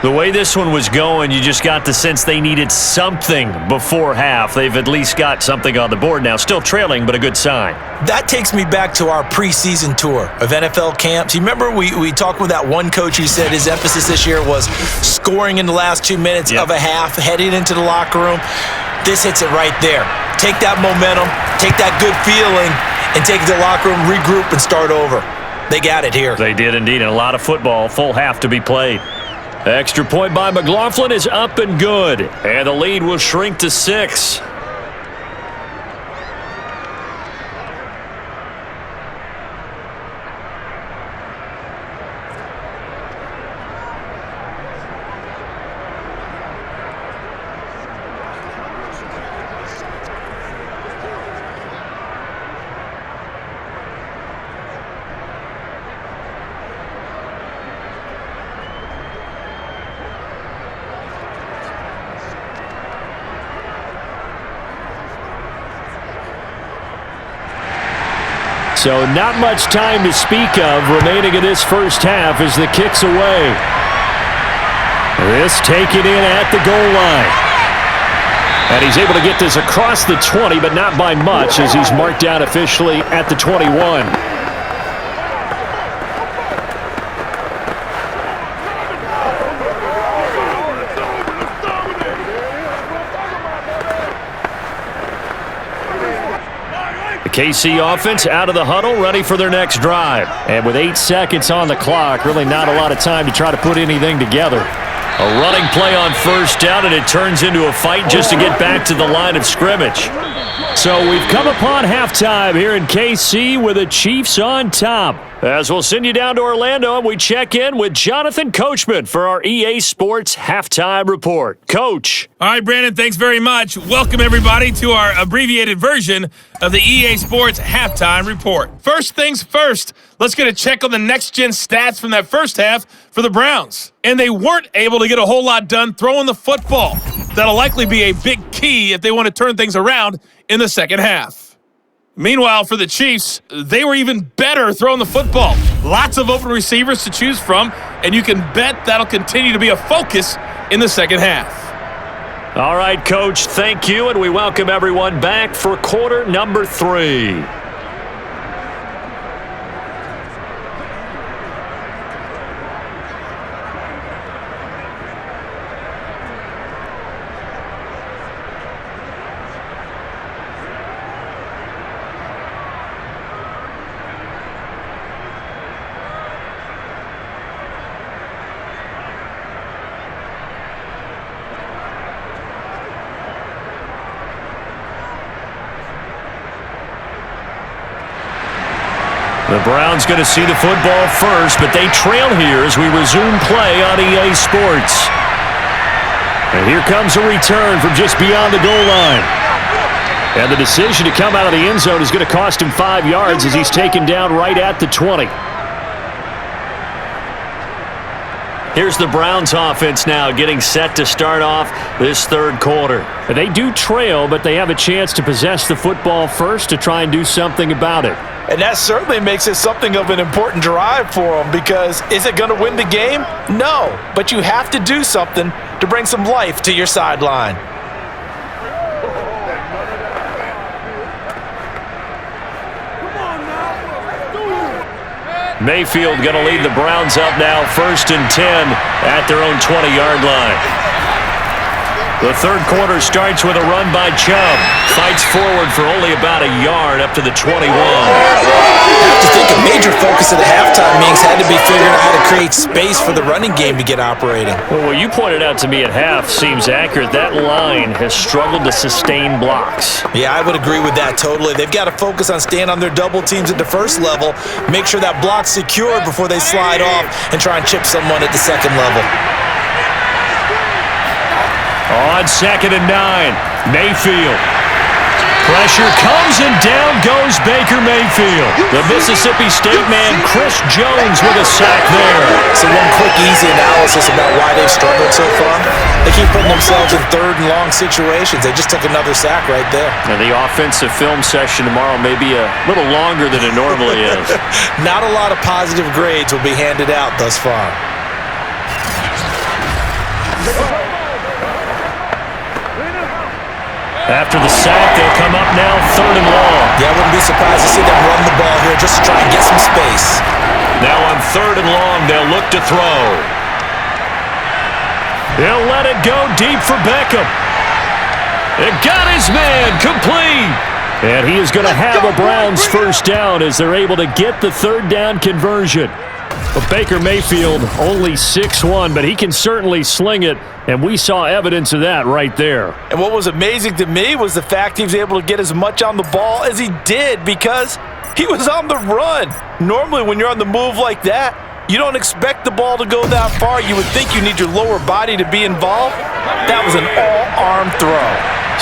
The way this one was going, you just got the sense they needed something before half. They've at least got something on the board now. Still trailing, but a good sign. That takes me back to our preseason tour of NFL camps. You remember we talked with that one coach who said his emphasis this year was scoring in the last 2 minutes of a half, heading into the locker room. This hits it right there. Take that momentum, take that good feeling, and take it to the locker room, regroup, and start over. They got it here. They did indeed, and a lot of football, full half to be played. Extra point by McLaughlin is up and good. And the lead will shrink to 6. So not much time to speak of remaining in this first half as the kick's away. This taken in at the goal line. And he's able to get this across the 20, but not by much as he's marked down officially at the 21. KC offense out of the huddle, ready for their next drive. And with 8 seconds on the clock, really not a lot of time to try to put anything together. A running play on first down, and it turns into a fight just to get back to the line of scrimmage. So we've come upon halftime here in KC with the Chiefs on top. As we'll send you down to Orlando, and we check in with Jonathan Coachman for our EA Sports Halftime Report. Coach. All right, Brandon, thanks very much. Welcome, everybody, to our abbreviated version of the EA Sports Halftime Report. First things first, let's get a check on the next-gen stats from that first half for the Browns. And they weren't able to get a whole lot done throwing the football. That'll likely be a big key if they want to turn things around in the second half. Meanwhile, for the Chiefs, they were even better throwing the football. Lots of open receivers to choose from, and you can bet that'll continue to be a focus in the second half. All right, Coach, thank you, and we welcome everyone back for quarter number 3. The Browns going to see the football first, but they trail here as we resume play on EA Sports. And here comes a return from just beyond the goal line. And the decision to come out of the end zone is going to cost him 5 yards as he's taken down right at the 20. Here's the Browns offense now getting set to start off this third quarter. They do trail, but they have a chance to possess the football first to try and do something about it. And that certainly makes it something of an important drive for them, because is it going to win the game? No, but you have to do something to bring some life to your sideline. Mayfield going to lead the Browns up now, 1st and 10 at their own 20-yard line. The third quarter starts with a run by Chubb. Fights forward for only about a yard up to the 21. I have to think a major focus of the halftime meetings had to be figuring out how to create space for the running game to get operating. Well, what you pointed out to me at half seems accurate. That line has struggled to sustain blocks. Yeah, I would agree with that totally. They've got to focus on staying on their double teams at the first level, make sure that block's secured before they slide off and try and chip someone at the second level. On 2nd and 9, Mayfield. Pressure comes and down goes Baker Mayfield. The Mississippi State man, Chris Jones, with a sack there. So one quick, easy analysis about why they've struggled so far. They keep putting themselves in third and long situations. They just took another sack right there. And the offensive film session tomorrow may be a little longer than it normally is. Not a lot of positive grades will be handed out thus far. After the sack, they'll come up now 3rd and long. Yeah, I wouldn't be surprised to see them run the ball here just to try and get some space. Now on 3rd and long, they'll look to throw. He'll let it go deep for Beckham. It got his man complete. And he is going to have a Browns first down as they're able to get the 3rd down conversion. But Baker Mayfield only 6'1", but he can certainly sling it, and we saw evidence of that right there. And what was amazing to me was the fact he was able to get as much on the ball as he did because he was on the run. Normally when you're on the move like that, you don't expect the ball to go that far. You would think you need your lower body to be involved. That was an all-arm throw.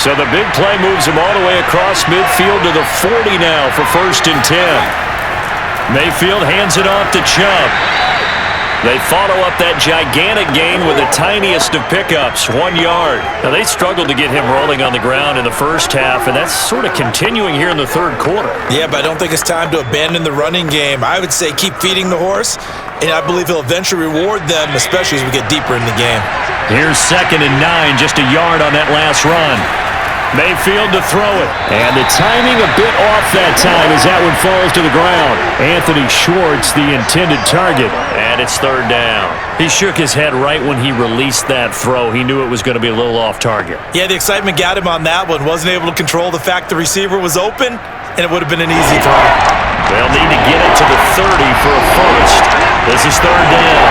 So the big play moves him all the way across midfield to the 40 now for 1st and 10. Mayfield hands it off to Chubb. They follow up that gigantic gain with the tiniest of pickups, 1 yard. Now, they struggled to get him rolling on the ground in the first half, and that's sort of continuing here in the third quarter. Yeah, but I don't think it's time to abandon the running game. I would say keep feeding the horse, and I believe he'll eventually reward them, especially as we get deeper in the game. Here's 2nd and 9, just a yard on that last run. Mayfield to throw it. And the timing a bit off that time as that one falls to the ground. Anthony Schwartz, the intended target. And it's 3rd down. He shook his head right when he released that throw. He knew it was going to be a little off target. Yeah, the excitement got him on that one. Wasn't able to control the fact the receiver was open, and it would have been an easy throw. They'll need to get it to the 30 for a first. This is 3rd down.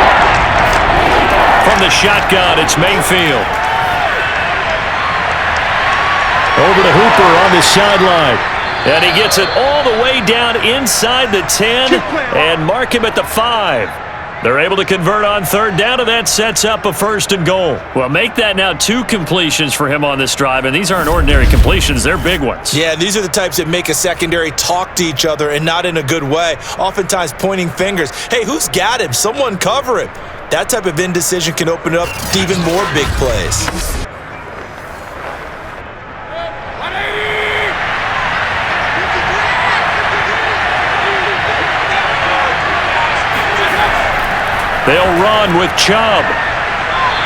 From the shotgun, it's Mayfield. Over to Hooper on the sideline. And he gets it all the way down inside the 10 and mark him at the 5. They're able to convert on 3rd down, and that sets up a 1st and goal. Well, make that now 2 completions for him on this drive, and these aren't ordinary completions. They're big ones. Yeah, these are the types that make a secondary talk to each other, and not in a good way. Oftentimes pointing fingers. Hey, who's got him? Someone cover him. That type of indecision can open up to even more big plays. They'll run with Chubb.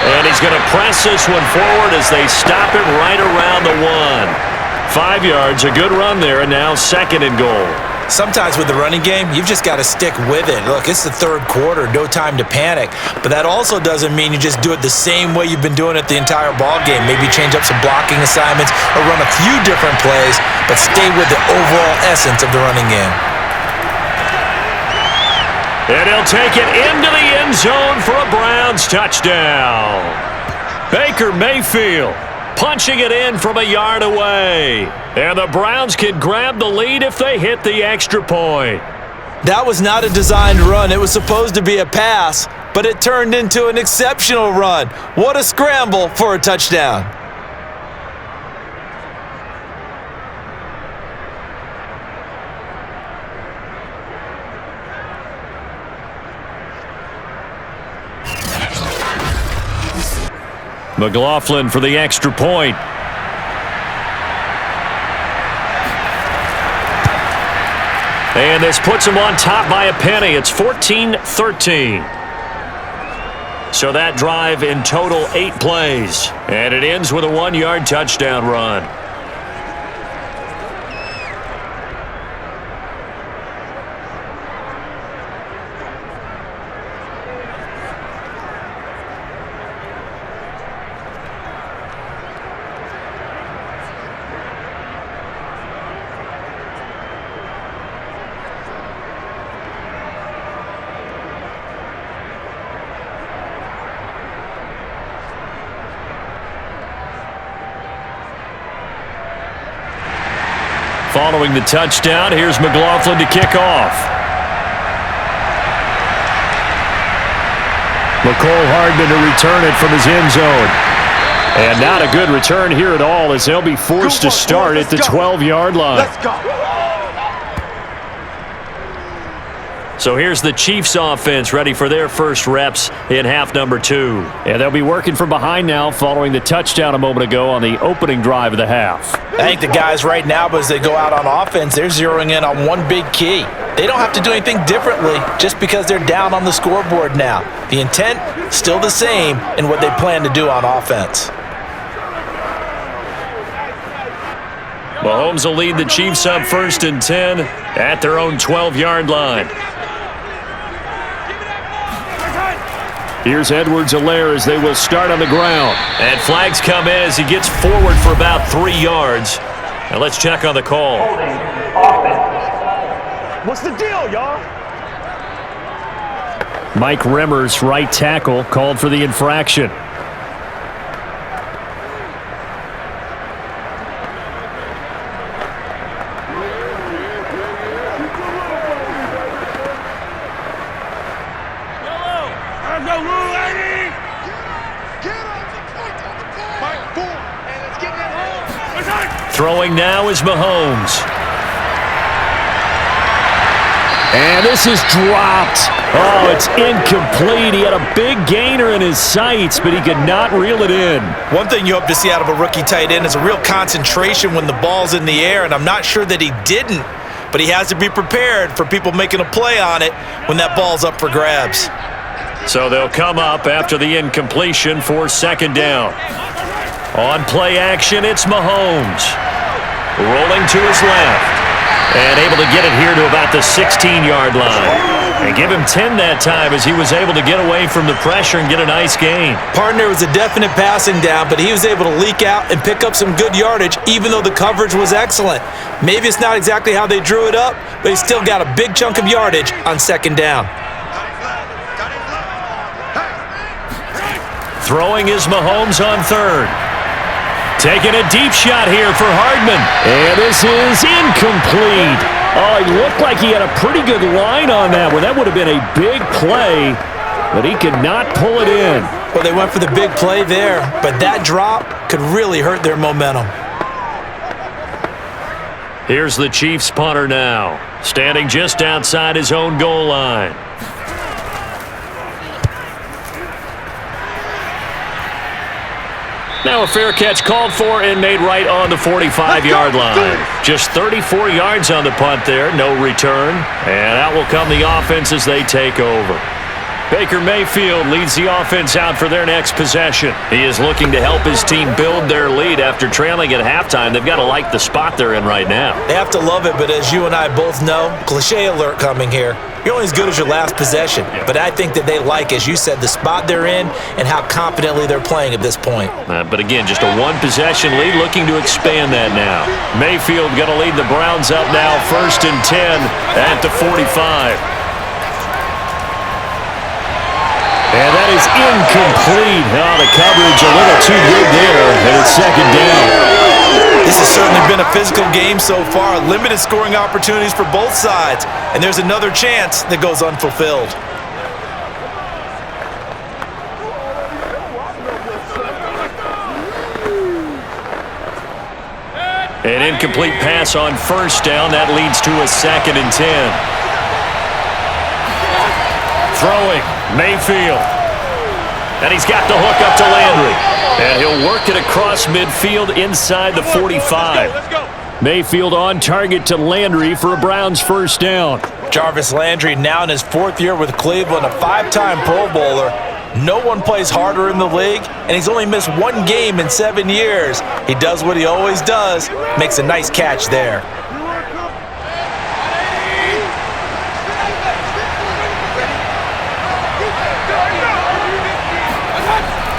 And he's going to press this one forward as they stop him right around the 1. 5 yards, a good run there, and now 2nd and goal. Sometimes with the running game, you've just got to stick with it. Look, it's the third quarter, no time to panic. But that also doesn't mean you just do it the same way you've been doing it the entire ball game. Maybe change up some blocking assignments or run a few different plays, but stay with the overall essence of the running game. And he'll take it into the end zone for a Browns touchdown. Baker Mayfield punching it in from a yard away. And the Browns can grab the lead if they hit the extra point. That was not a designed run. It was supposed to be a pass, but it turned into an exceptional run. What a scramble for a touchdown. McLaughlin for the extra point. And this puts him on top by a penny. It's 14-13. So that drive in total 8 plays. And it ends with a 1-yard touchdown run. Following the touchdown, here's McLaughlin to kick off. McCole Hardman to return it from his end zone. And not a good return here at all, as they'll be forced to start at the 12-yard line. Let's go. So here's the Chiefs offense ready for their first reps in half number 2. And they'll be working from behind now following the touchdown a moment ago on the opening drive of the half. I think the guys right now, as they go out on offense, they're zeroing in on one big key. They don't have to do anything differently just because they're down on the scoreboard now. The intent, still the same in what they plan to do on offense. Mahomes will lead the Chiefs up 1st and 10 at their own 12-yard line. Here's Edwards-Helaire as they will start on the ground. And flags come in as he gets forward for about 3 yards. Now let's check on the call. Holding offense. What's the deal, y'all? Mike Remmers, right tackle, called for the infraction. Throwing now is Mahomes. And this is dropped. Oh, it's incomplete. He had a big gainer in his sights, but he could not reel it in. One thing you hope to see out of a rookie tight end is a real concentration when the ball's in the air, and I'm not sure that he didn't, but he has to be prepared for people making a play on it when that ball's up for grabs. So they'll come up after the incompletion for 2nd down. On play action, it's Mahomes. Rolling to his left. And able to get it here to about the 16-yard line. And give him 10 that time as he was able to get away from the pressure and get a nice gain. Partner was a definite passing down, but he was able to leak out and pick up some good yardage, even though the coverage was excellent. Maybe it's not exactly how they drew it up, but he still got a big chunk of yardage on 2nd down. Throwing is Mahomes on 3rd. Taking a deep shot here for Hardman. And this is incomplete. Oh, he looked like he had a pretty good line on that one. That would have been a big play, but he could not pull it in. Well, they went for the big play there, but that drop could really hurt their momentum. Here's the Chiefs punter now, standing just outside his own goal line. Now a fair catch called for and made right on the 45-yard line. Just 34 yards on the punt there, no return. And out will come the offense as they take over. Baker Mayfield leads the offense out for their next possession. He is looking to help his team build their lead after trailing at halftime. They've got to like the spot they're in right now. They have to love it, but as you and I both know, cliche alert coming here. You're only as good as your last possession. But I think that they like, as you said, the spot they're in and how confidently they're playing at this point. But again, just a 1-possession lead, looking to expand that now. Mayfield going to lead the Browns up now, 1st and 10 at the 45. And that is incomplete. Oh, the coverage a little too good there, and it's 2nd down. This This has certainly been a physical game so far. Limited scoring opportunities for both sides. And there's another chance that goes unfulfilled. An incomplete pass on first down. That leads to a 2nd and 10. Throwing, Mayfield. And he's got the hook up to Landry. And he'll work it across midfield inside the 45. Mayfield on target to Landry for a Browns first down. Jarvis Landry now in his 4th year with Cleveland, a 5-time Pro Bowler. No one plays harder in the league, and he's only missed 1 game in 7 years. He does what he always does, makes a nice catch there.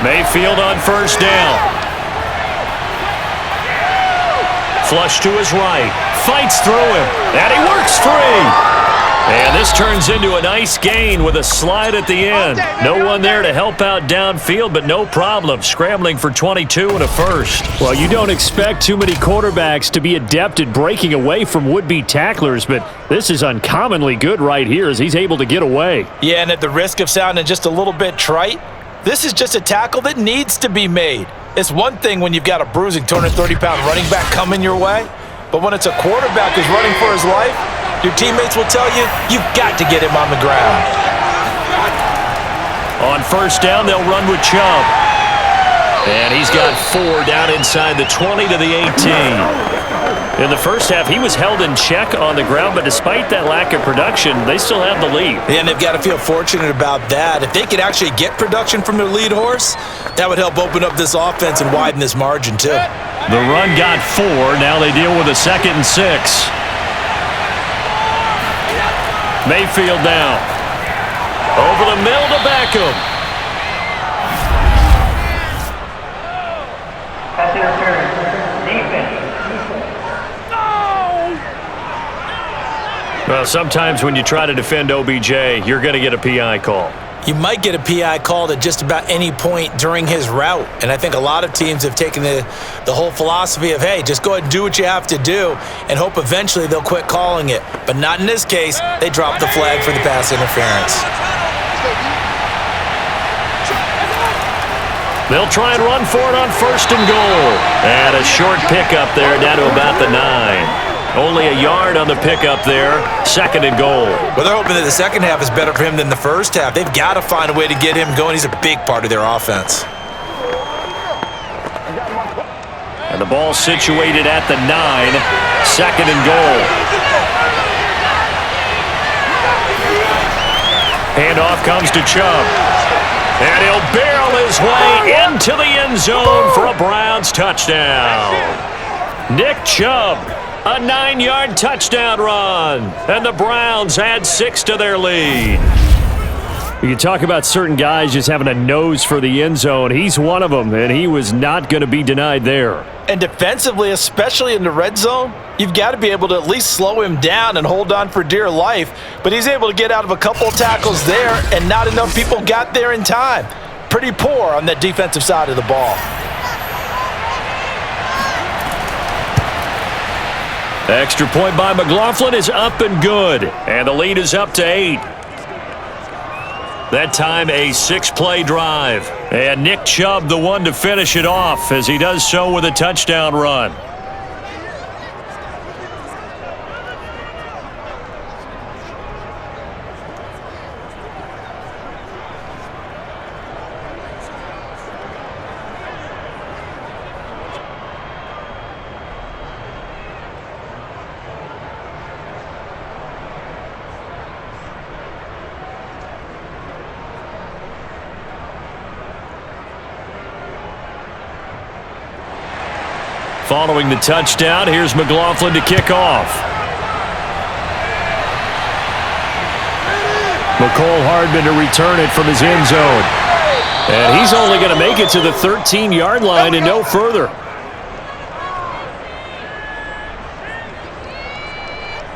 Mayfield on first down. Flush to his right. Fights through him. And he works free. And this turns into a nice gain with a slide at the end. No one there to help out downfield, but no problem. Scrambling for 22 and a first. Well, you don't expect too many quarterbacks to be adept at breaking away from would-be tacklers, but this is uncommonly good right here as he's able to get away. Yeah, and at the risk of sounding just a little bit trite, this is just a tackle that needs to be made. It's one thing when you've got a bruising 230-pound running back coming your way, but when it's a quarterback who's running for his life, your teammates will tell you, you've got to get him on the ground. On first down, they'll run with Chubb. And he's got 4 down inside the 20 to the 18. In the first half, he was held in check on the ground, but despite that lack of production, they still have the lead. Yeah, and they've got to feel fortunate about that. If they could actually get production from their lead horse, that would help open up this offense and widen this margin, too. The run got 4. Now they deal with a 2nd and 6. Mayfield down. Over the middle to Beckham. Pass interference. Defense. Well, sometimes when you try to defend OBJ, you're going to get a PI call. You might get a PI called at just about any point during his route. And I think a lot of teams have taken the whole philosophy of, hey, just go ahead and do what you have to do and hope eventually they'll quit calling it. But not in this case. They dropped the flag for the pass interference. They'll try and run for it on first and goal. And a short pickup there down to about the 9. Only a yard on the pickup there. 2nd and goal. Well, they're hoping that the second half is better for him than the first half. They've got to find a way to get him going. He's a big part of their offense. And the ball situated at the 9. 2nd and goal. Handoff comes to Chubb. And he'll barrel his way into the end zone for a Browns touchdown. Nick Chubb. A 9-yard touchdown run. And the Browns add 6 to their lead. You talk about certain guys just having a nose for the end zone. He's one of them, and he was not going to be denied there. And defensively, especially in the red zone, you've got to be able to at least slow him down and hold on for dear life. But he's able to get out of a couple of tackles there, and not enough people got there in time. Pretty poor on that defensive side of the ball. Extra point by McLaughlin is up and good. And the lead is up to 8. That time a 6-play drive. And Nick Chubb the one to finish it off as he does so with a touchdown run. Following the touchdown, here's McLaughlin to kick off. McCole Hardman to return it from his end zone. And he's only going to make it to the 13-yard line and no further.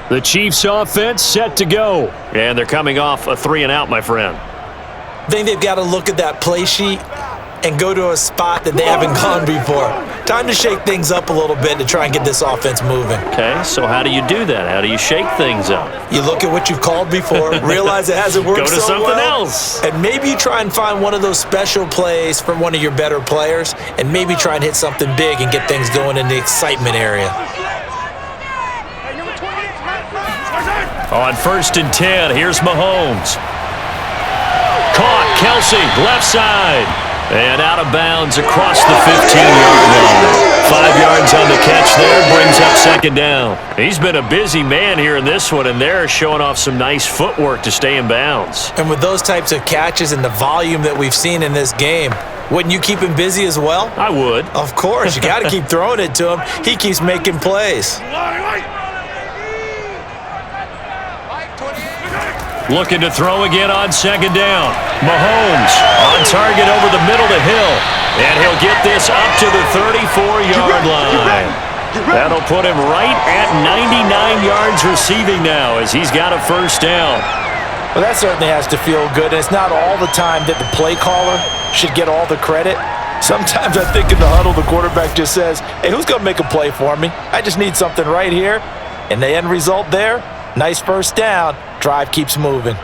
The Chiefs offense set to go. And they're coming off a 3-and-out, my friend. I think they've got to look at that play sheet and go to a spot that they haven't gone before. Time to shake things up a little bit to try and get this offense moving. Okay, so how do you do that? How do you shake things up? You look at what you've called before, realize it hasn't worked Go to so something well, else. and maybe you try and find one of those special plays from one of your better players, and maybe try and hit something big and get things going in the excitement area. On 1st and 10, here's Mahomes. Caught, Kelsey, left side. And out of bounds across the 15-yard line. 5 yards on the catch there, brings up 2nd down. He's been a busy man here in this one, and they're showing off some nice footwork to stay in bounds. And with those types of catches and the volume that we've seen in this game, wouldn't you keep him busy as well? I would. Of course, you got to keep throwing it to him. He keeps making plays. Looking to throw again on 2nd down. Mahomes on target over the middle to Hill. And he'll get this up to the 34-yard line. That'll put him right at 99 yards receiving now as he's got a 1st down. Well, that certainly has to feel good. And it's not all the time that the play caller should get all the credit. Sometimes I think in the huddle, the quarterback just says, hey, who's going to make a play for me? I just need something right here. And the end result there, nice 1st down. Drive keeps moving.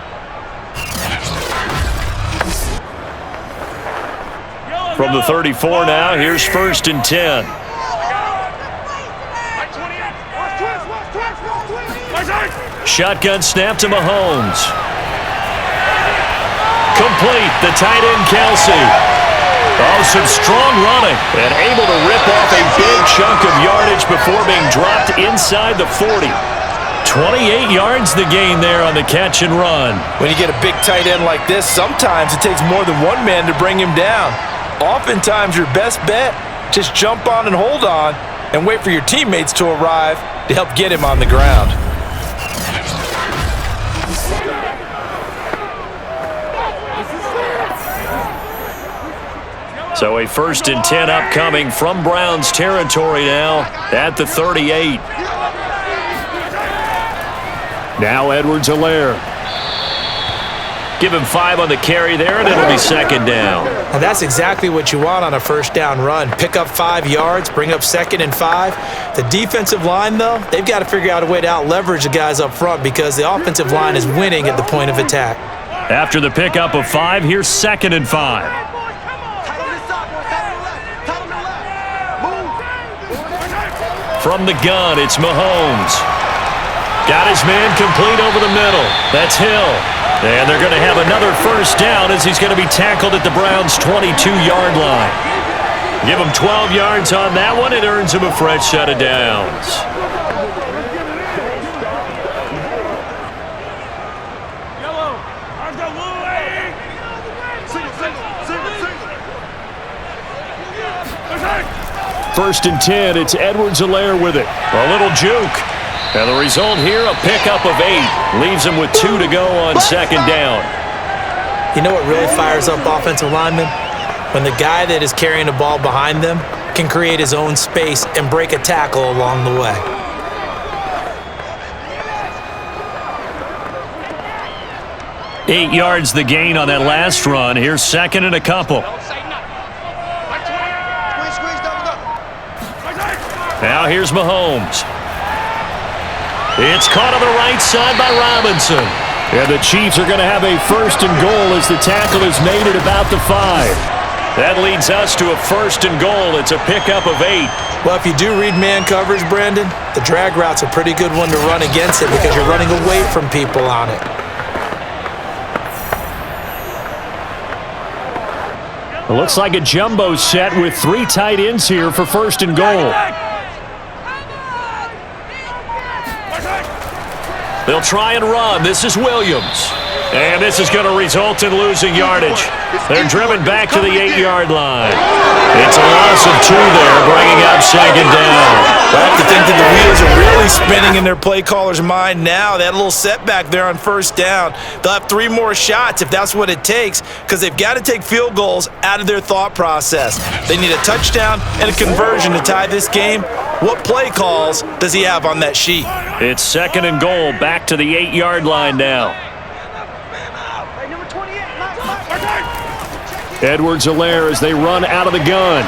From the 34 now, here's 1st and 10. Shotgun snap to Mahomes. Complete, the tight end Kelsey. Oh, some strong running and able to rip off a big chunk of yardage before being dropped inside the 40. 28 yards the gain there on the catch and run. When you get a big tight end like this, sometimes it takes more than one man to bring him down. Oftentimes, your best bet, just jump on and hold on and wait for your teammates to arrive to help get him on the ground. So a 1st and 10 upcoming from Browns territory now at the 38. Now Edwards-Helaire. Give him 5 on the carry there, and it'll be 2nd down. And that's exactly what you want on a 1st down run. Pick up 5 yards, bring up 2nd and 5. The defensive line, though, they've got to figure out a way to out-leverage the guys up front because the offensive line is winning at the point of attack. After the pickup of 5, here's 2nd and 5. From the gun, it's Mahomes. Got his man complete over the middle. That's Hill. And they're going to have another 1st down as he's going to be tackled at the Browns' 22-yard line. Give him 12 yards on that one. It earns him a fresh set of downs. First and 10, it's Edwards-Helaire with it. A little juke. And the result here, a pickup of 8. Leaves him with 2 to go on 2nd down. You know what really fires up offensive linemen? When the guy that is carrying the ball behind them can create his own space and break a tackle along the way. Eight yards the gain on that last run. Here's 2nd and a couple. Now here's Mahomes. It's caught on the right side by Robinson. And the Chiefs are going to have a 1st and goal as the tackle is made at about the 5. That leads us to a 1st and goal. It's a pickup of 8. Well, if you do read man coverage, Brandon, the drag route's a pretty good one to run against it because you're running away from people on it. It looks like a jumbo set with 3 tight ends here for 1st and goal. They'll try and run. This is Williams. And this is going to result in losing yardage. They're driven back to the 8-yard line. It's a loss of 2 there, bringing up 2nd down. I have to think that the wheels are really spinning in their play caller's mind now. They had a little setback there on 1st down. They'll have 3 more shots if that's what it takes because they've got to take field goals out of their thought process. They need a touchdown and a conversion to tie this game. What play calls does he have on that sheet? It's 2nd and goal, back to the 8-yard line now. Edwards-Helaire as they run out of the gun.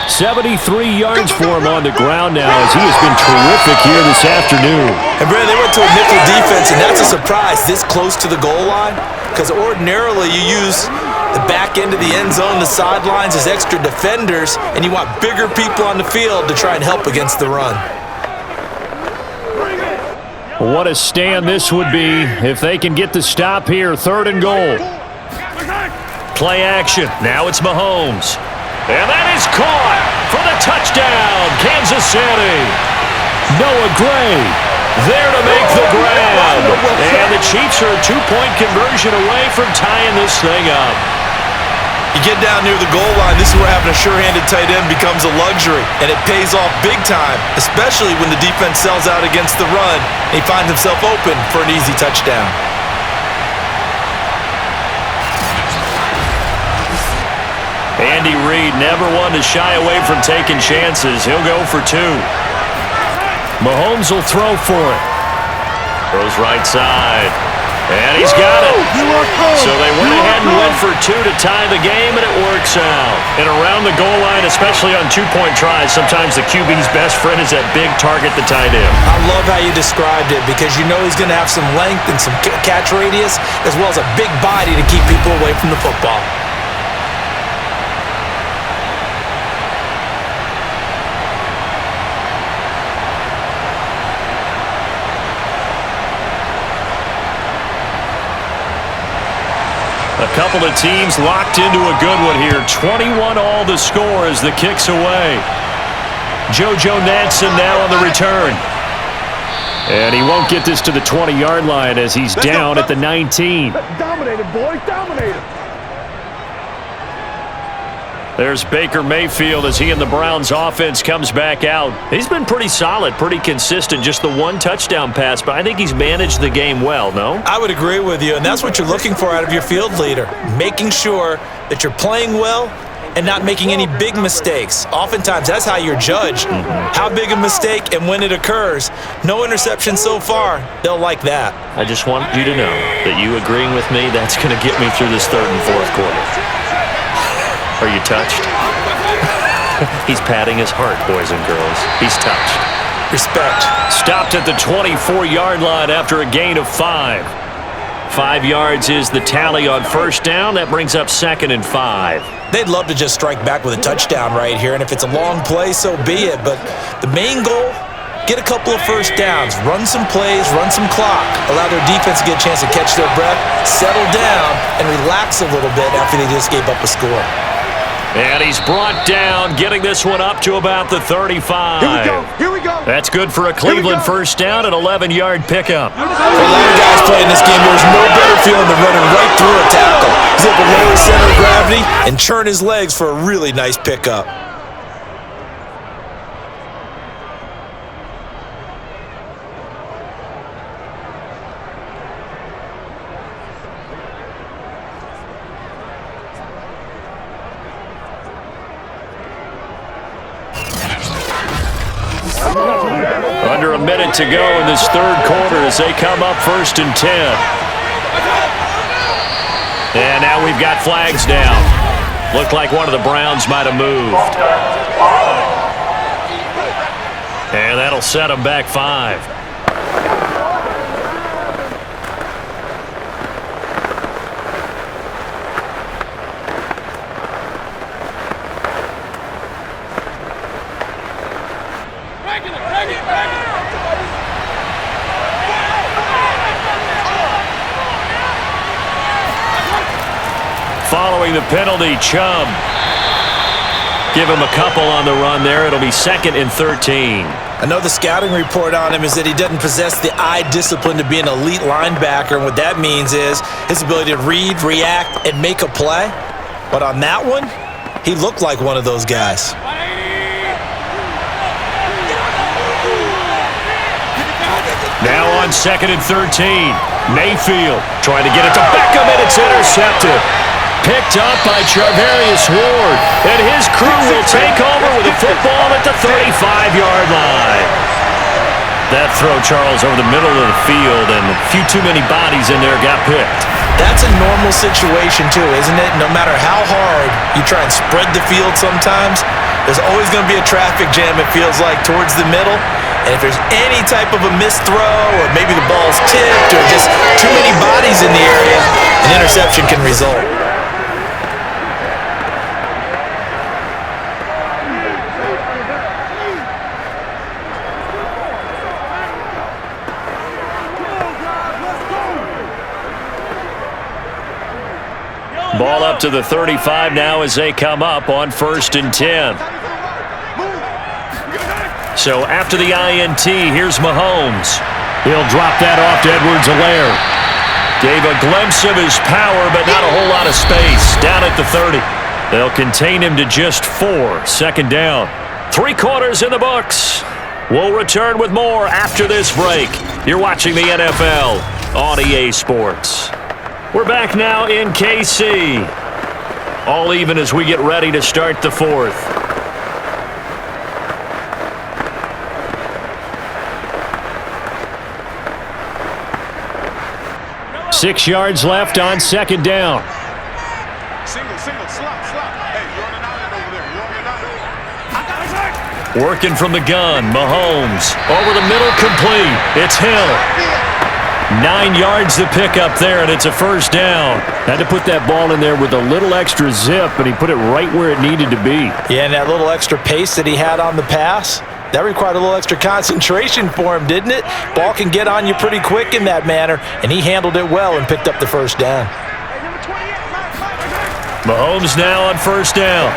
73 yards for him on the ground now as he has been terrific here this afternoon. And Brandon, they went to a nickel defense, and that's a surprise this close to the goal line, because ordinarily you use the back end of the end zone, the sidelines as extra defenders, and you want bigger people on the field to try and help against the run. What a stand this would be if they can get the stop here. 3rd and goal. Play action. Now it's Mahomes. And that is caught for the touchdown, Kansas City. Noah Gray there to make the grab. And the Chiefs are a 2-point conversion away from tying this thing up. You get down near the goal line, this is where having a sure-handed tight end becomes a luxury, and it pays off big time, especially when the defense sells out against the run, and he finds himself open for an easy touchdown. Andy Reid never one to shy away from taking chances. He'll go for 2. Mahomes will throw for it. Throws right side. And he's got it. So they went ahead and went for 2 to tie the game, and it works out. And around the goal line, especially on 2-point tries, sometimes the QB's best friend is that big target, the tight end. I love how you described it, because you know he's going to have some length and some catch radius, as well as a big body to keep people away from the football. A couple of teams locked into a good one here. 21 all the score as the kick's away. JoJo Nansen now on the return. And he won't get this to the 20-yard line as he's down at the 19. Dominated, boys. Dominated. There's Baker Mayfield as he and the Browns offense comes back out. He's been pretty solid, pretty consistent, just the 1 touchdown pass, but I think he's managed the game well, no? I would agree with you, and that's what you're looking for out of your field leader, making sure that you're playing well and not making any big mistakes. Oftentimes, that's how you're judged. How big a mistake and when it occurs. No interception so far. They'll like that. I just want you to know that you agreeing with me, that's going to get me through this 3rd and 4th quarter. Are you touched? He's patting his heart, boys and girls. He's touched. Respect. Stopped at the 24-yard line after a gain of 5. 5 yards is the tally on 1st down. That brings up 2nd and 5. They'd love to just strike back with a touchdown right here, and if it's a long play, so be it. But the main goal, get a couple of 1st downs, run some plays, run some clock, allow their defense to get a chance to catch their breath, settle down, and relax a little bit after they just gave up a score. And he's brought down, getting this one up to about the 35. Here we go. That's good for a Cleveland 1st down, an 11-yard pickup. For a lot of guys playing this game, there's no better feeling than running right through a tackle. He's able to lower his center of gravity and churn his legs for a really nice pickup. Under a minute to go in this 3rd quarter as they come up 1st and 10. And now we've got flags down. Looked like one of the Browns might have moved. And that'll set them back 5. Following the penalty, Chubb. Give him a couple on the run there. It'll be 2nd and 13. I know the scouting report on him is that he doesn't possess the eye discipline to be an elite linebacker, and what that means is his ability to read, react, and make a play. But on that one, he looked like one of those guys. Now on 2nd and 13. Mayfield trying to get it to Beckham, and it's intercepted. Picked up by Charvarius Ward, and his crew will take over with the football at the 35-yard line. That throw, Charles, over the middle of the field, and a few too many bodies in there got picked. That's a normal situation too, isn't it? No matter how hard you try and spread the field sometimes, there's always going to be a traffic jam, it feels like, towards the middle. And if there's any type of a missed throw or maybe the ball's tipped or just too many bodies in the area, an interception can result. Ball up to the 35 now as they come up on 1st and 10. So after the INT, here's Mahomes. He'll drop that off to Edwards-Helaire. Gave a glimpse of his power, but not a whole lot of space. Down at the 30. They'll contain him to just 4. 2nd down. 3 quarters in the books. We'll return with more after this break. You're watching the NFL on EA Sports. We're back now in KC. All even as we get ready to start the 4th. Six yards left on 2nd down. Single, slot. Hey, you're on an island over there. You're on an island. Working from the gun, Mahomes. Over the middle, complete. It's Hill. 9 yards to pick up there, and it's a 1st down. Had to put that ball in there with a little extra zip, and he put it right where it needed to be. Yeah, and that little extra pace that he had on the pass, that required a little extra concentration for him, didn't it? Ball can get on you pretty quick in that manner, and he handled it well and picked up the 1st down. Mahomes now on 1st down.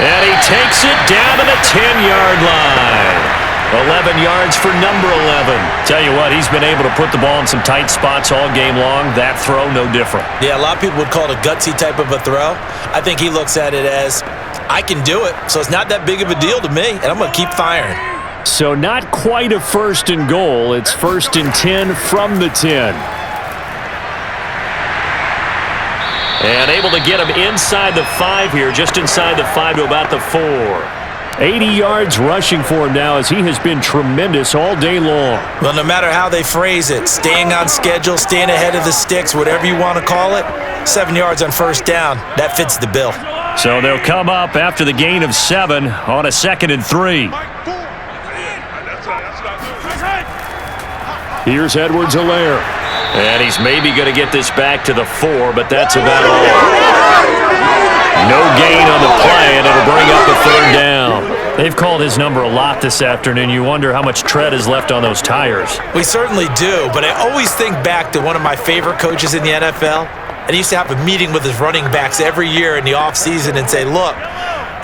And he takes it down to the 10-yard line. 11 yards for number 11. Tell you what, he's been able to put the ball in some tight spots all game long. That throw, no different. Yeah, a lot of people would call it a gutsy type of a throw. I think he looks at it as, I can do it, so it's not that big of a deal to me, and I'm going to keep firing. So not quite a 1st and goal. It's 1st and 10 from the 10. And able to get him inside the 5 here, just inside the 5 to about the 4. 80 yards rushing for him now as he has been tremendous all day long. Well, no matter how they phrase it, staying on schedule, staying ahead of the sticks, whatever you want to call it, 7 yards on 1st down, that fits the bill. So they'll come up after the gain of 7 on a 2nd and 3. Here's Edwards-Helaire. And he's maybe going to get this back to the 4, but that's about all. No gain on the play, and it'll bring up a 3rd down. They've called his number a lot this afternoon. You wonder how much tread is left on those tires. We certainly do, but I always think back to one of my favorite coaches in the NFL, and he used to have a meeting with his running backs every year in the offseason and say, look,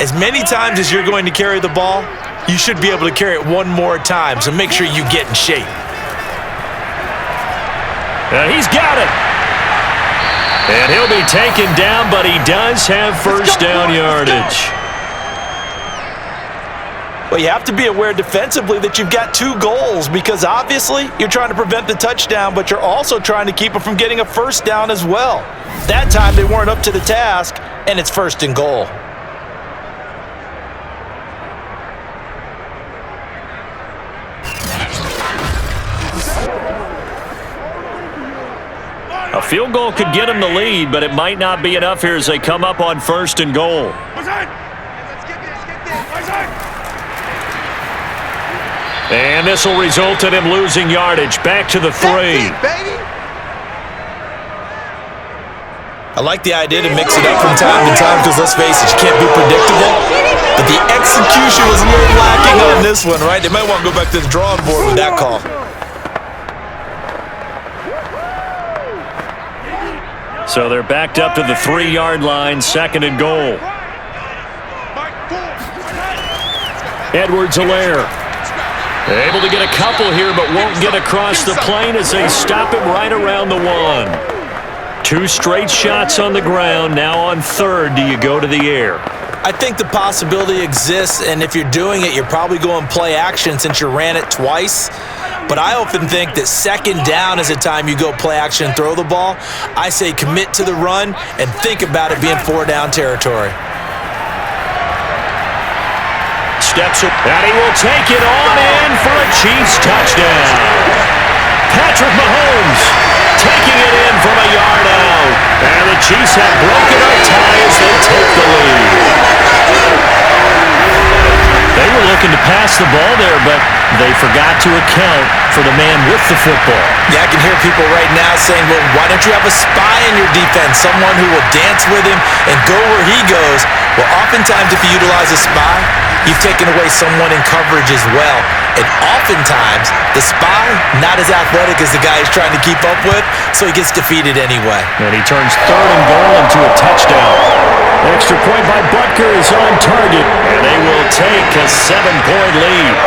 as many times as you're going to carry the ball, you should be able to carry it one more time, so make sure you get in shape. He's got it. And he'll be taken down, but he does have 1st down yardage. Well, you have to be aware defensively that you've got 2 goals because obviously you're trying to prevent the touchdown, but you're also trying to keep them from getting a 1st down as well. That time they weren't up to the task, and it's 1st and goal. A field goal could get him the lead, but it might not be enough here as they come up on 1st and goal. And this will result in him losing yardage. Back to the 3. I like the idea to mix it up from time to time because, let's face it, you can't be predictable. But the execution was a little lacking on this one, right? They might want to go back to the drawing board with that call. So they're backed up to the 3-yard line, 2nd and goal. Edwards-Helaire. Able to get a couple here, but won't get across the plane as they stop him right around the 1. 2 straight shots on the ground. Now on 3rd, do you go to the air? I think the possibility exists, and if you're doing it, you're probably going play action since you ran it twice. But I often think that 2nd down is a time you go play action and throw the ball. I say commit to the run and think about it being 4-down territory. Steps up, and he will take it on in for a Chiefs touchdown. Patrick Mahomes taking it in from a yard out. And the Chiefs have broken a tie as they take the lead. They were looking to pass the ball there, but they forgot to account for the man with the football. Yeah, I can hear people right now saying, well, why don't you have a spy in your defense, someone who will dance with him and go where he goes? Well, oftentimes if you utilize a spy, you've taken away someone in coverage as well. And oftentimes, the spy, not as athletic as the guy he's trying to keep up with, so he gets defeated anyway. And he turns 3rd and goal into a touchdown. Extra point by Butker is on target, and they will take a 7-point lead.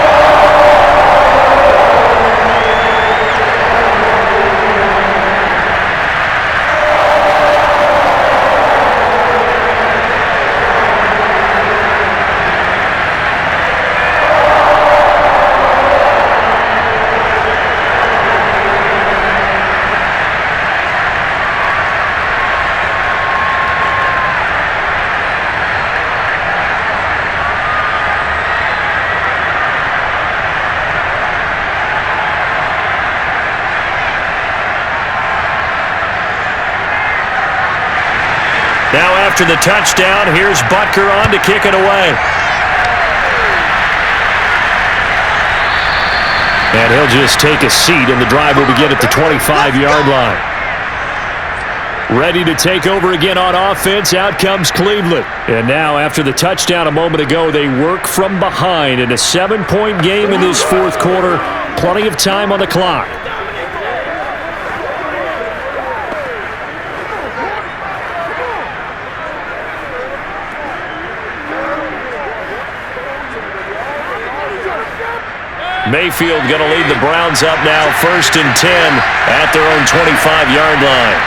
Now after the touchdown, here's Butker on to kick it away. And he'll just take a seat, and the drive will begin at the 25-yard line. Ready to take over again on offense, out comes Cleveland. And now after the touchdown a moment ago, they work from behind in a 7-point game in this 4th quarter. Plenty of time on the clock. Mayfield going to lead the Browns up now, 1st and 10 at their own 25-yard line.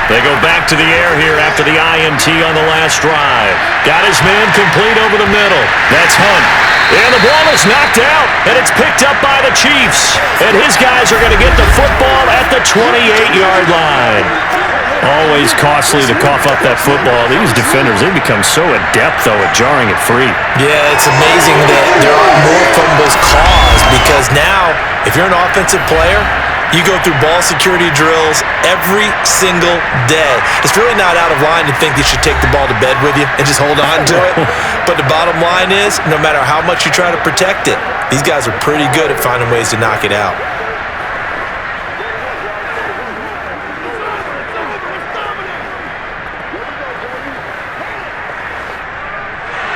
They go back to the air here after the INT on the last drive. Got his man complete over the middle. That's Hunt. And the ball is knocked out, and it's picked up by the Chiefs. And his guys are going to get the football at the 28-yard line. Always costly to cough up that football. These defenders, they become so adept, though, at jarring it free. Yeah, it's amazing that there aren't more fumbles caused, because now, if you're an offensive player, you go through ball security drills every single day. It's really not out of line to think you should take the ball to bed with you and just hold on to it. But the bottom line is, no matter how much you try to protect it, these guys are pretty good at finding ways to knock it out.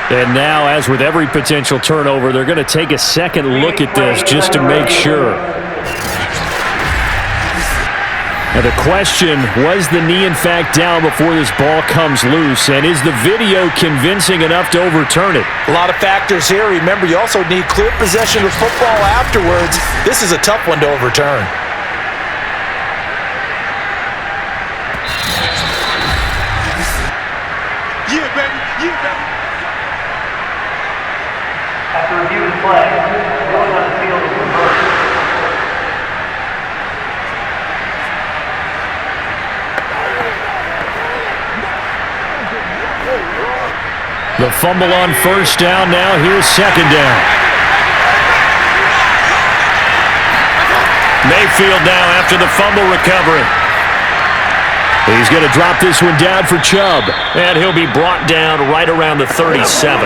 And now, as with every potential turnover, they're going to take a second look at this just to make sure. Now the question, was the knee in fact down before this ball comes loose? And is the video convincing enough to overturn it? A lot of factors here. Remember, you also need clear possession of football afterwards. This is a tough one to overturn. Yeah, baby. Yeah, baby. After reviewing the play, going on the field is reversed. The fumble on 1st down now. Here's 2nd down. Mayfield now after the fumble recovery. He's going to drop this one down for Chubb. And he'll be brought down right around the 37.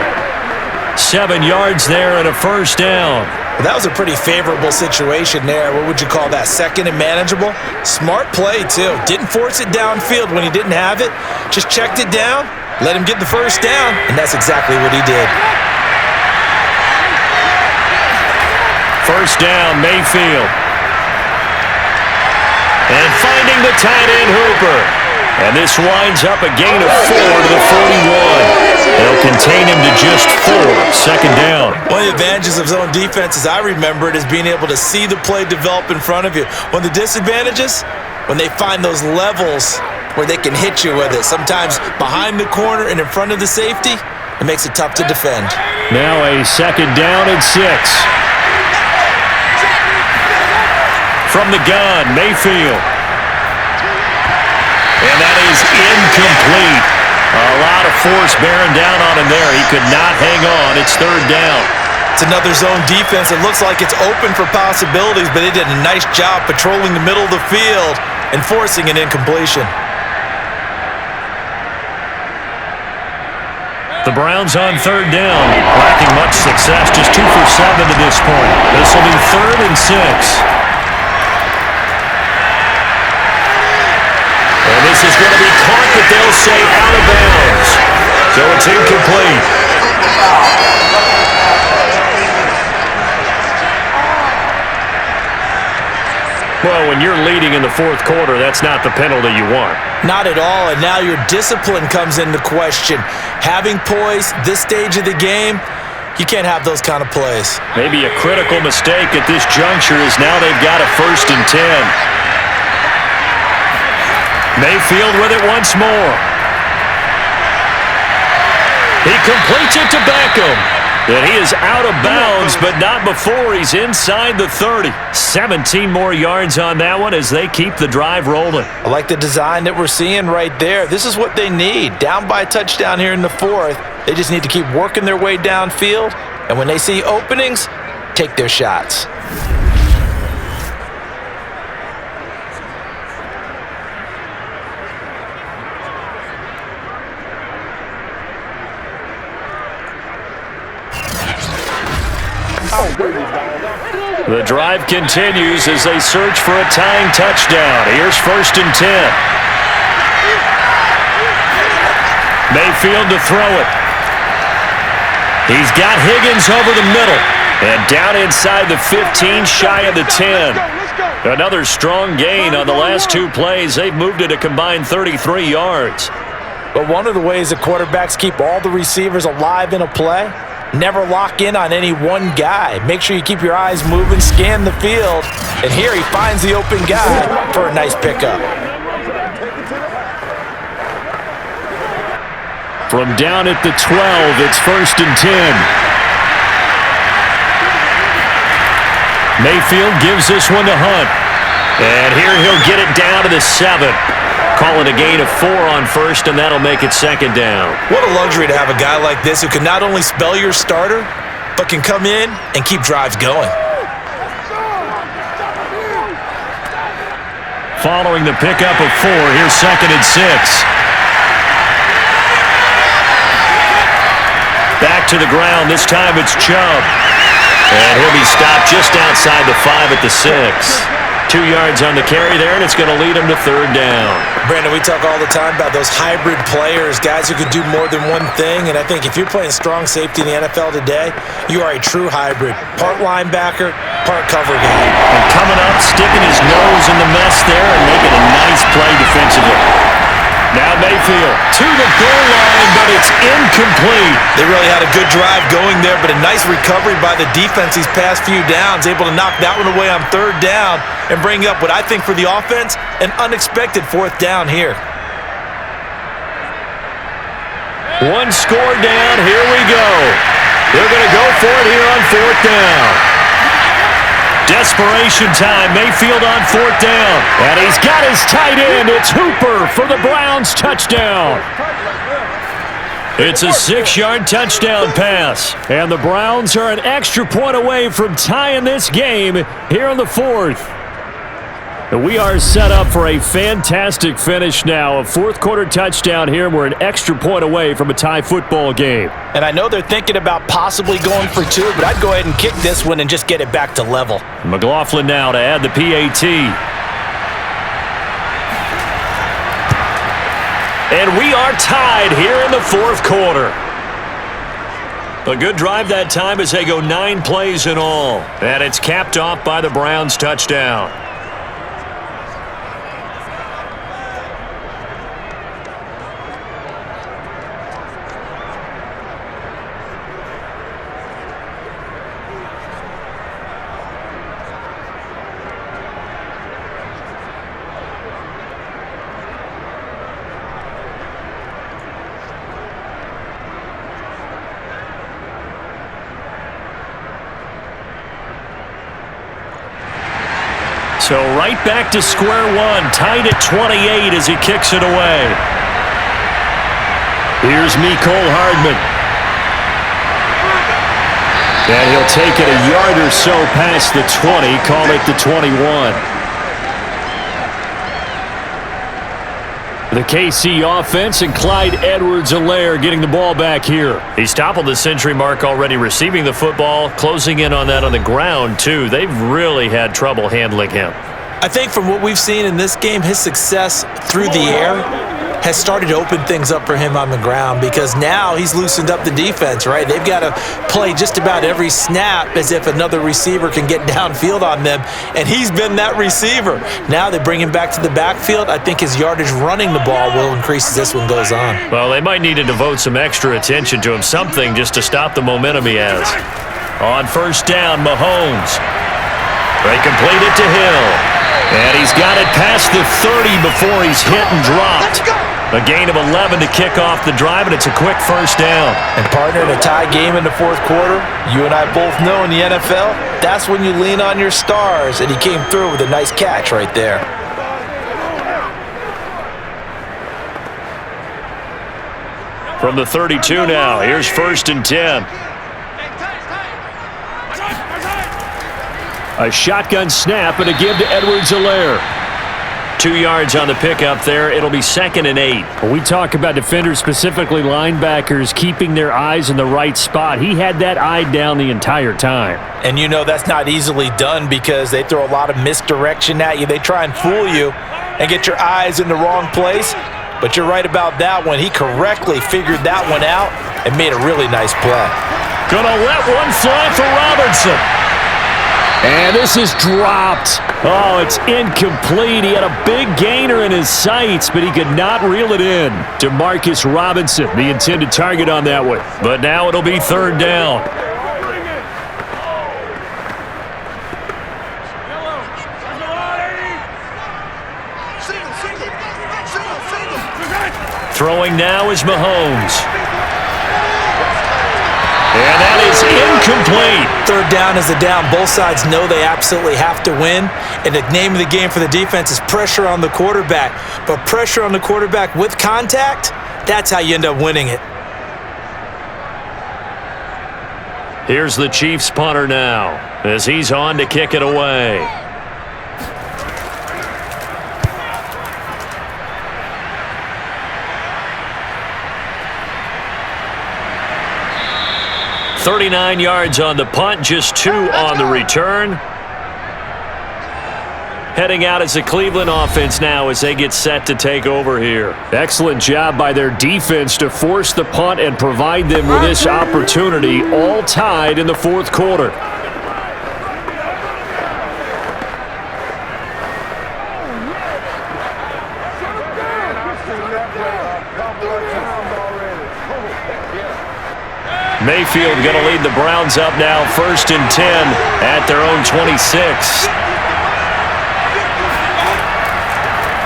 7 yards there and a 1st down. Well, that was a pretty favorable situation there. What would you call that? 2nd and manageable? Smart play, too. Didn't force it downfield when he didn't have it. Just checked it down, let him get the 1st down, and that's exactly what he did. 1st down, Mayfield. And finding the tight end Hooper. And this winds up a gain of 4 to the 41. They'll contain him to just 4. 2nd down. One of the advantages of zone defense, as I remember it, is being able to see the play develop in front of you. One of the disadvantages, when they find those levels where they can hit you with it, sometimes behind the corner and in front of the safety, it makes it tough to defend. Now a 2nd down and 6. From the gun, Mayfield. And that is incomplete. A lot of force bearing down on him there. He could not hang on. It's 3rd down. It's another zone defense. It looks like it's open for possibilities, but they did a nice job patrolling the middle of the field and forcing an incompletion. The Browns on third down, lacking much success, just 2 for 7 to this point. This will be 3rd and 6. And this is going to be caught, but they'll say out of bounds. So it's incomplete. Well, when you're leading in the fourth quarter, that's not the penalty you want. Not at all, and now your discipline comes into question. Having poise this stage of the game, you can't have those kind of plays. Maybe a critical mistake at this juncture is now they've got a 1st and 10. Mayfield with it once more. He completes it to Beckham. And he is out of bounds, but not before he's inside the 30. 17 more yards on that one as they keep the drive rolling. I like the design that we're seeing right there. This is what they need. Down by a touchdown here in the 4th. They just need to keep working their way downfield. And when they see openings, take their shots. The drive continues as they search for a tying touchdown. Here's 1st and 10. Mayfield to throw it. He's got Higgins over the middle. And down inside the 15, shy of the 10. Another strong gain on the last 2 plays. They've moved it a combined 33 yards. But one of the ways that quarterbacks keep all the receivers alive in a play, never lock in on any one guy. Make sure you keep your eyes moving, scan the field, and here he finds the open guy for a nice pickup. From down at the 12, it's 1st and 10. Mayfield gives this one to Hunt. And here he'll get it down to the 7. Call it a gain of 4 on 1st, and that'll make it 2nd down. What a luxury to have a guy like this who can not only spell your starter, but can come in and keep drives going. Following the pickup of 4, here's 2nd and 6. Back to the ground. This time it's Chubb. And he'll be stopped just outside the 5 at the 6. 2 yards on the carry there, and it's going to lead him to 3rd down. Brandon, we talk all the time about those hybrid players, guys who can do more than one thing, and I think if you're playing strong safety in the NFL today, you are a true hybrid. Part linebacker, part cover guy. And coming up, sticking his nose in the mess there and making a nice play defensively. Now Mayfield to the goal line, but it's incomplete. They really had a good drive going there, but a nice recovery by the defense these past few downs, able to knock that one away on 3rd down and bring up what I think for the offense, an unexpected 4th down here. One score down, here we go. They're going to go for it here on 4th down. Desperation time. Mayfield on 4th down. And he's got his tight end. It's Hooper for the Browns touchdown. It's a 6-yard touchdown pass. And the Browns are an extra point away from tying this game here in the 4th. We are set up for a fantastic finish now. A 4th quarter touchdown here. We're an extra point away from a tie football game. And I know they're thinking about possibly going for 2, but I'd go ahead and kick this one and just get it back to level. McLaughlin now to add the PAT. And we are tied here in the 4th quarter. A good drive that time as they go 9 plays in all. And it's capped off by the Browns touchdown. So right back to square one, tied at 28 as he kicks it away. Here's Mecole Hardman. And he'll take it a yard or so past the 20, call it the 21. The KC offense and Clyde Edwards-Helaire getting the ball back here. He's toppled the century mark already receiving the football, closing in on that on the ground, too. They've really had trouble handling him. I think from what we've seen in this game, his success through the air has started to open things up for him on the ground because now he's loosened up the defense, right? They've got to play just about every snap as if another receiver can get downfield on them, and he's been that receiver. Now they bring him back to the backfield. I think his yardage running the ball will increase as this one goes on. Well, they might need to devote some extra attention to him, something just to stop the momentum he has. On first down, Mahomes. They complete it to Hill. And he's got it past the 30 before he's hit and dropped. A gain of 11 to kick off the drive, and it's a quick first down. And partner, in a tie game in the fourth quarter, you and I both know in the NFL, that's when you lean on your stars, and he came through with a nice catch right there. From the 32 now, here's first and 10. A shotgun snap and a give to Edwards-Helaire. 2 yards on the pickup there. It'll be 2nd and 8. When we talk about defenders, specifically linebackers, keeping their eyes in the right spot, he had that eye down the entire time. And you know that's not easily done because they throw a lot of misdirection at you. They try and fool you and get your eyes in the wrong place. But you're right about that one. He correctly figured that one out and made a really nice play. Gonna let one fly for Robinson. And this is dropped. Oh, it's incomplete. He had a big gainer in his sights, but he could not reel it in. Demarcus Robinson, the intended target on that one. But now it'll be third down. Throwing now is Mahomes. And that is incomplete. Third down is a down. Both sides know they absolutely have to win. And the name of the game for the defense is pressure on the quarterback. But pressure on the quarterback with contact, that's how you end up winning it. Here's the Chiefs punter now as he's on to kick it away. .39 yards on the punt, just 2 on the return. Heading out as the Cleveland offense now as they get set to take over here. Excellent job by their defense to force the punt and provide them with this opportunity, all tied in the fourth quarter. Mayfield going to lead the Browns up now, 1st and 10 at their own 26.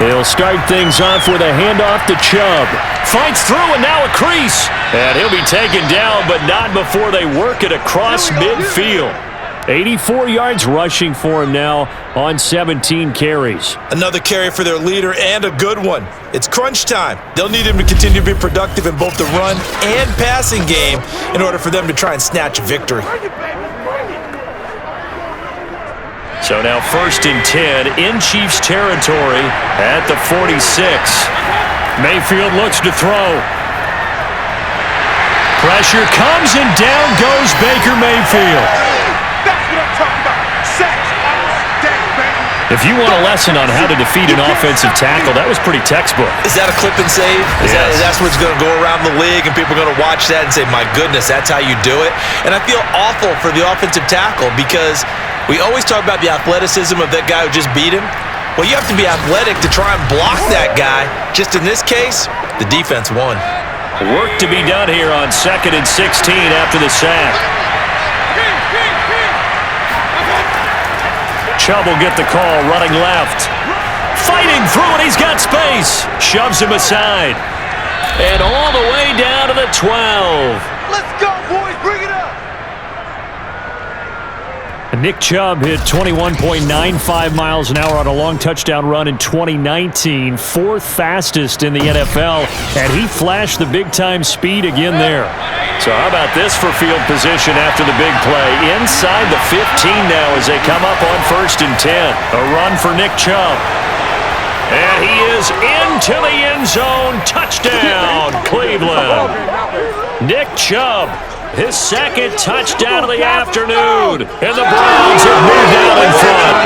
He'll start things off with a handoff to Chubb. Fights through and now a crease. And he'll be taken down, but not before they work it across midfield. 84 yards rushing for him now on 17 carries. Another carry for their leader and a good one. It's crunch time. They'll need him to continue to be productive in both the run and passing game in order for them to try and snatch a victory. So now 1st and 10 in Chiefs territory at the 46. Mayfield looks to throw. Pressure comes and down goes Baker Mayfield. That's what I'm talking about. Sacks on deck, baby. If you want a lesson on how to defeat an offensive tackle, that was pretty textbook. Is that a clip and save? Is that's what's going to go around the league and people are going to watch that and say, my goodness, that's how you do it? And I feel awful for the offensive tackle because we always talk about the athleticism of that guy who just beat him. Well, you have to be athletic to try and block that guy. Just in this case, the defense won. Work to be done here on 2nd and 16 after the sack. Chubb will get the call, running left. Fighting through it, he's got space. Shoves him aside. And all the way down to the 12. Let's go, boys. Bring it up. Nick Chubb hit 21.95 miles an hour on a long touchdown run in 2019, fourth fastest in the NFL, and he flashed the big-time speed again there. So how about this for field position after the big play? Inside the 15 now as they come up on 1st and 10. A run for Nick Chubb. And he is into the end zone. Touchdown, Cleveland. Nick Chubb, his second touchdown of the afternoon. And the Browns have moved out in front.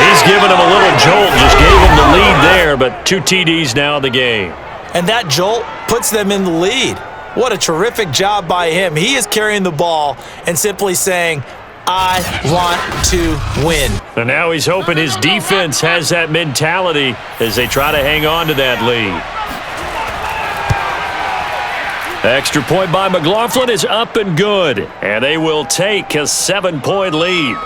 He's giving him a little jolt. Just gave him the lead there, but 2 TDs now in the game. And that jolt puts them in the lead. What a terrific job by him. He is carrying the ball and simply saying, I want to win. And now he's hoping his defense has that mentality as they try to hang on to that lead. Extra point by McLaughlin is up and good, and they will take a 7-point lead.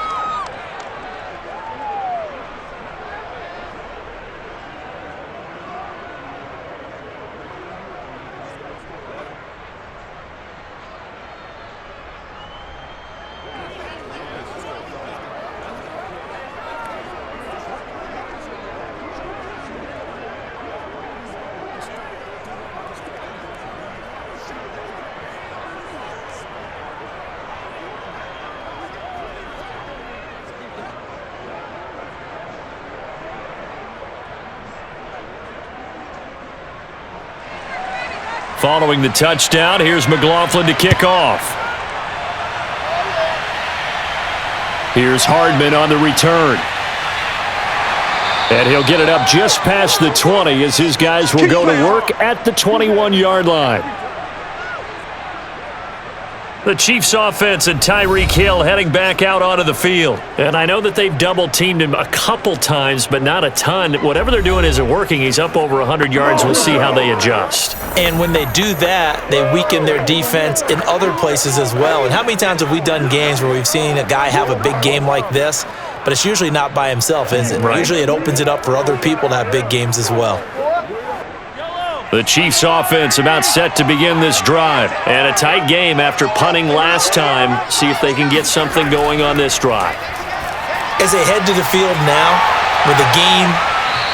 Following the touchdown, here's McLaughlin to kick off. Here's Hardman on the return. And he'll get it up just past the 20 as his guys will go to work at the 21-yard line. The Chiefs offense and Tyreek Hill heading back out onto the field. And I know that they've double-teamed him a couple times, but not a ton. Whatever they're doing isn't working. He's up over 100 yards. We'll see how they adjust. And when they do that, they weaken their defense in other places as well. And how many times have we done games where we've seen a guy have a big game like this, but it's usually not by himself, is it? Right. Usually it opens it up for other people to have big games as well. The Chiefs offense about set to begin this drive. And a tight game after punting last time. See if they can get something going on this drive. As they head to the field now, with the game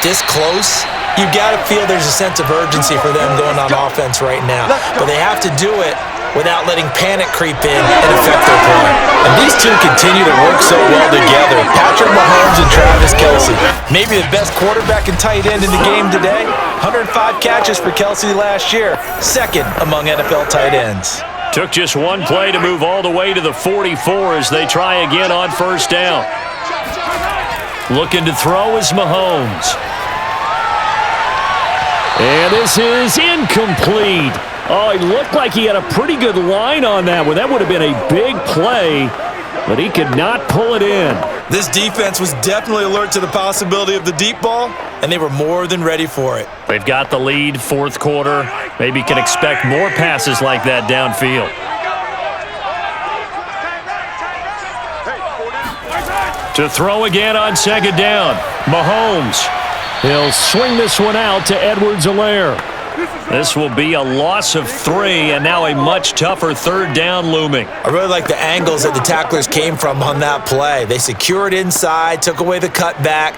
this close, you've got to feel there's a sense of urgency for them going on offense right now. But they have to do it without letting panic creep in and affect their play. And these two continue to work so well together. Patrick Mahomes and Travis Kelce. Maybe the best quarterback and tight end in the game today. 105 catches for Kelce last year. Second among NFL tight ends. Took just one play to move all the way to the 44 as they try again on 1st down. Looking to throw is Mahomes. And this is incomplete. Oh, he looked like he had a pretty good line on that one. That would have been a big play, but he could not pull it in. This defense was definitely alert to the possibility of the deep ball, and they were more than ready for it. They've got the lead, 4th quarter. Maybe can expect more passes like that downfield. To throw again on 2nd down. Mahomes. He'll swing this one out to Edwards-Helaire. This will be a loss of 3, and now a much tougher 3rd down looming. I really like the angles that the tacklers came from on that play. They secured inside, took away the cutback.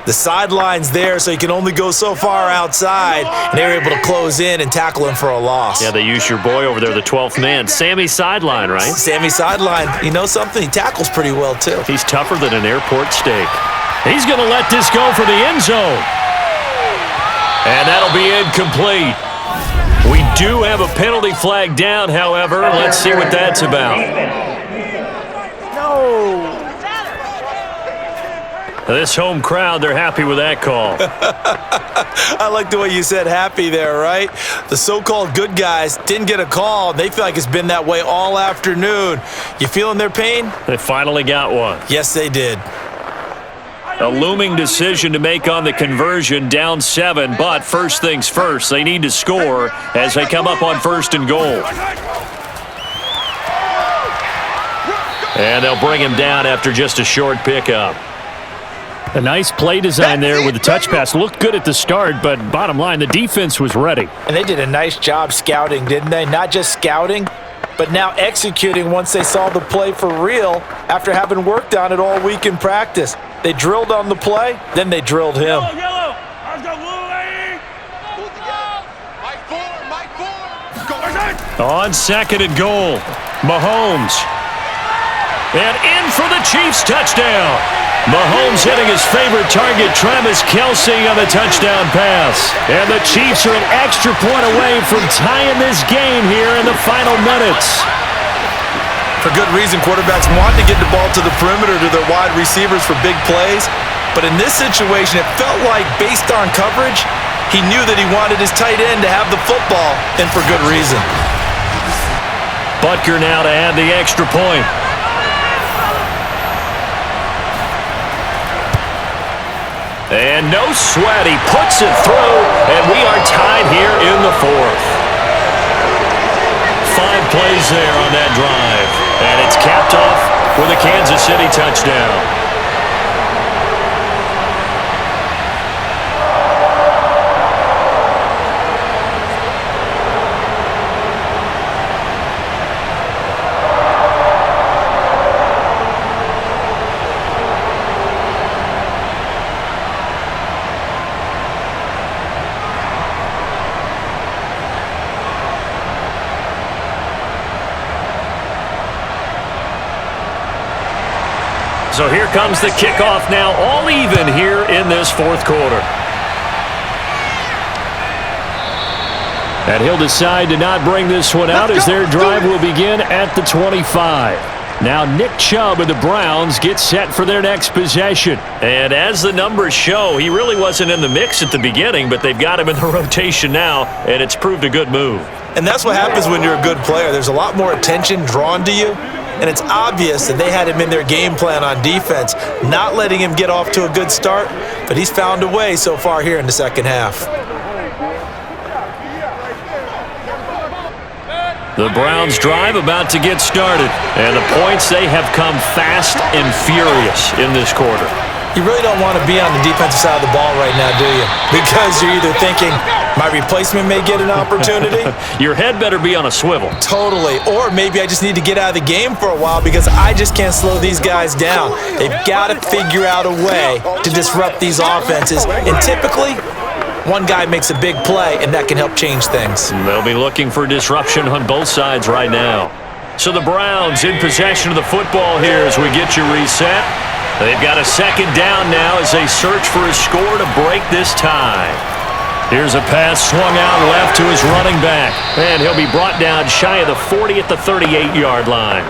The sideline's there, so you can only go so far outside, and they were able to close in and tackle him for a loss. Yeah, they used your boy over there, the 12th man. Sammy Sideline, right? Sammy Sideline. You know something? He tackles pretty well, too. He's tougher than an airport steak. He's going to let this go for the end zone. And that'll be incomplete. We do have a penalty flag down, however. Let's see what that's about. No. This home crowd, they're happy with that call. I like the way you said happy there, right? The so-called good guys didn't get a call. They feel like it's been that way all afternoon. You feeling their pain? They finally got one. Yes, they did. A looming decision to make on the conversion, down 7, but first things first, they need to score as they come up on 1st and goal. And they'll bring him down after just a short pickup. A nice play design there with the touch pass. Looked good at the start, but bottom line, the defense was ready. And they did a nice job scouting, didn't they? Not just scouting, but now executing once they saw the play for real after having worked on it all week in practice. They drilled on the play, then they drilled him. On second and goal, Mahomes. And in for the Chiefs touchdown. Mahomes hitting his favorite target, Travis Kelce, on the touchdown pass. And the Chiefs are an extra point away from tying this game here in the final minutes. For good reason, quarterbacks want to get the ball to the perimeter to their wide receivers for big plays. But in this situation, it felt like, based on coverage, he knew that he wanted his tight end to have the football, and for good reason. Butker now to add the extra point. And no sweat, he puts it through, and we are tied here in the fourth. 5 plays there on that drive, and it's capped off with a Kansas City touchdown. So here comes the kickoff now, all even here in this fourth quarter. And he'll decide to not bring this one out as their drive will begin at the 25. Now Nick Chubb of the Browns gets set for their next possession. And as the numbers show, he really wasn't in the mix at the beginning, but they've got him in the rotation now, and it's proved a good move. And that's what happens when you're a good player. There's a lot more attention drawn to you. And it's obvious that they had him in their game plan on defense, not letting him get off to a good start, but he's found a way so far here in the second half. The Browns drive about to get started, and the points, they have come fast and furious in this quarter. You really don't want to be on the defensive side of the ball right now, do you? Because you're either thinking, my replacement may get an opportunity. Your head better be on a swivel. Totally. Or maybe I just need to get out of the game for a while because I just can't slow these guys down. They've got to figure out a way to disrupt these offenses. And typically, one guy makes a big play, and that can help change things. They'll be looking for disruption on both sides right now. So the Browns in possession of the football here as we get you reset. They've got a second down now as they search for a score to break this tie. Here's a pass swung out left to his running back. And he'll be brought down shy of the 40 at the 38-yard line.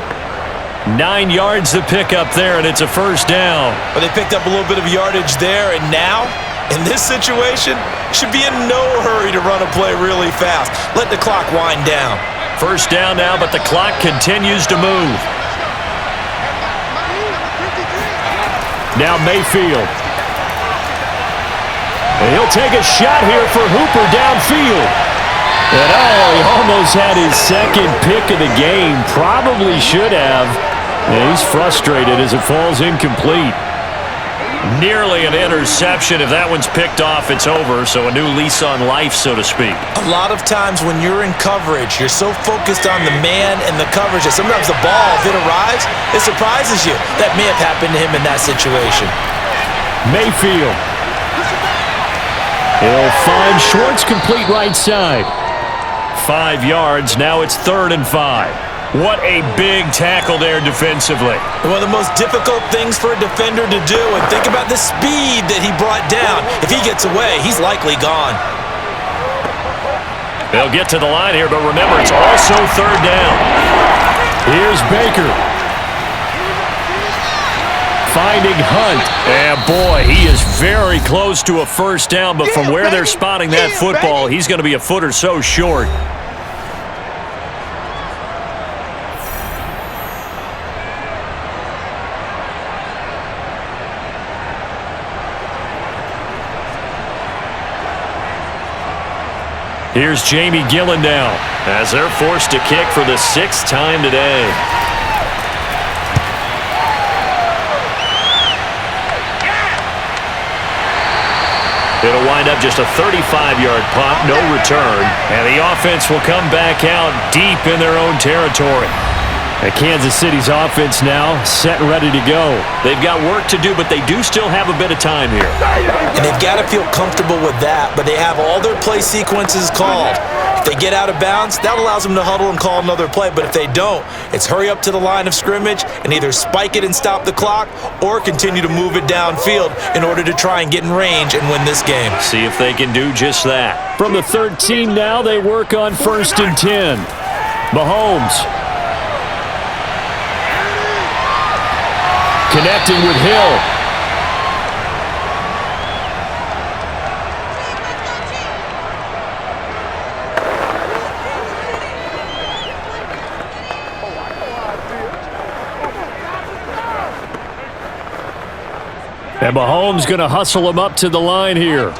9 yards to pick up there, and it's a first down. Well, they picked up a little bit of yardage there, and now, in this situation, should be in no hurry to run a play really fast. Let the clock wind down. First down now, but the clock continues to move. Now Mayfield. And he'll take a shot here for Hooper downfield. And he almost had his second pick of the game. Probably should have. And he's frustrated as it falls incomplete. Nearly an interception. If that one's picked off, it's over. So a new lease on life, so to speak. A lot of times when you're in coverage, you're so focused on the man and the coverage that sometimes the ball, if it arrives, it surprises you. That may have happened to him in that situation. Mayfield. He'll find Schwartz complete right side. 5 yards. Now it's 3rd and 5. What a big tackle there defensively. One of the most difficult things for a defender to do, and think about the speed that he brought down. If he gets away, he's likely gone. They'll get to the line here, but remember, it's also 3rd down. Here's Baker. Finding Hunt. And boy, he is very close to a first down, but from where they're spotting that football, he's going to be a foot or so short. Here's Jamie Gillen now as they're forced to kick for the 6th time today. It'll wind up just a 35-yard punt, no return, and the offense will come back out deep in their own territory. And Kansas City's offense now set and ready to go. They've got work to do, but they do still have a bit of time here. And they've got to feel comfortable with that, but they have all their play sequences called. If they get out of bounds, that allows them to huddle and call another play, but if they don't, it's hurry up to the line of scrimmage and either spike it and stop the clock or continue to move it downfield in order to try and get in range and win this game. See if they can do just that. From the 13 now, they work on 1st and 10. Mahomes. Connecting with Hill. And Mahomes going to hustle him up to the line here.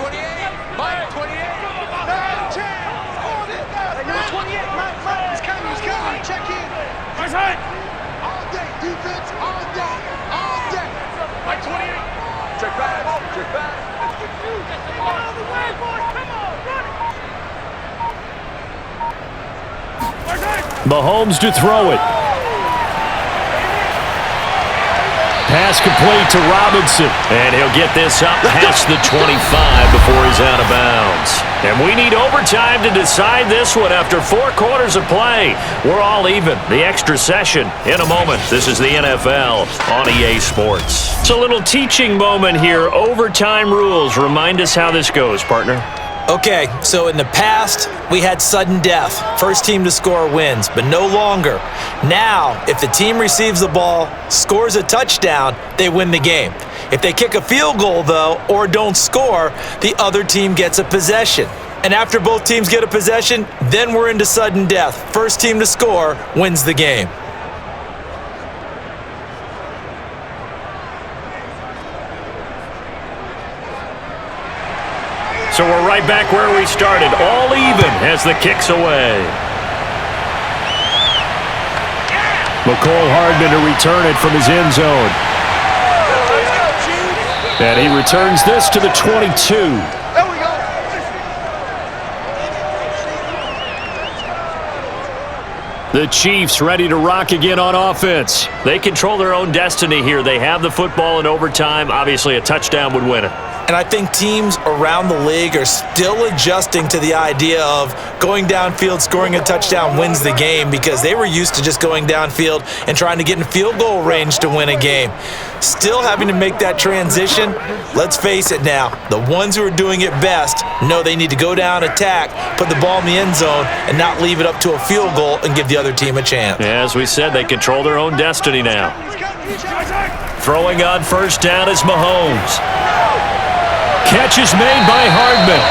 Mahomes to throw it. Pass complete to Robinson. And he'll get this up past the 25 before he's out of bounds. And we need overtime to decide this one after 4 quarters of play. We're all even. The extra session in a moment. This is the NFL on EA Sports. It's a little teaching moment here. Overtime rules. Remind us how this goes, partner. Okay, so in the past, we had sudden death. First team to score wins, but no longer. Now, if the team receives the ball, scores a touchdown, they win the game. If they kick a field goal, though, or don't score, the other team gets a possession. And after both teams get a possession, then we're into sudden death. First team to score wins the game. So we're right back where we started, all even as the kick's away. McCole Hardman to return it from his end zone. And he returns this to the 22. The Chiefs ready to rock again on offense. They control their own destiny here. They have the football in overtime. Obviously, a touchdown would win it. And I think teams around the league are still adjusting to the idea of going downfield, scoring a touchdown wins the game, because they were used to just going downfield and trying to get in field goal range to win a game. Still having to make that transition. Let's face it now, the ones who are doing it best know they need to go down, attack, put the ball in the end zone, and not leave it up to a field goal and give the other team a chance. As we said, they control their own destiny now. Throwing on first down is Mahomes. Catch is made by Hardman.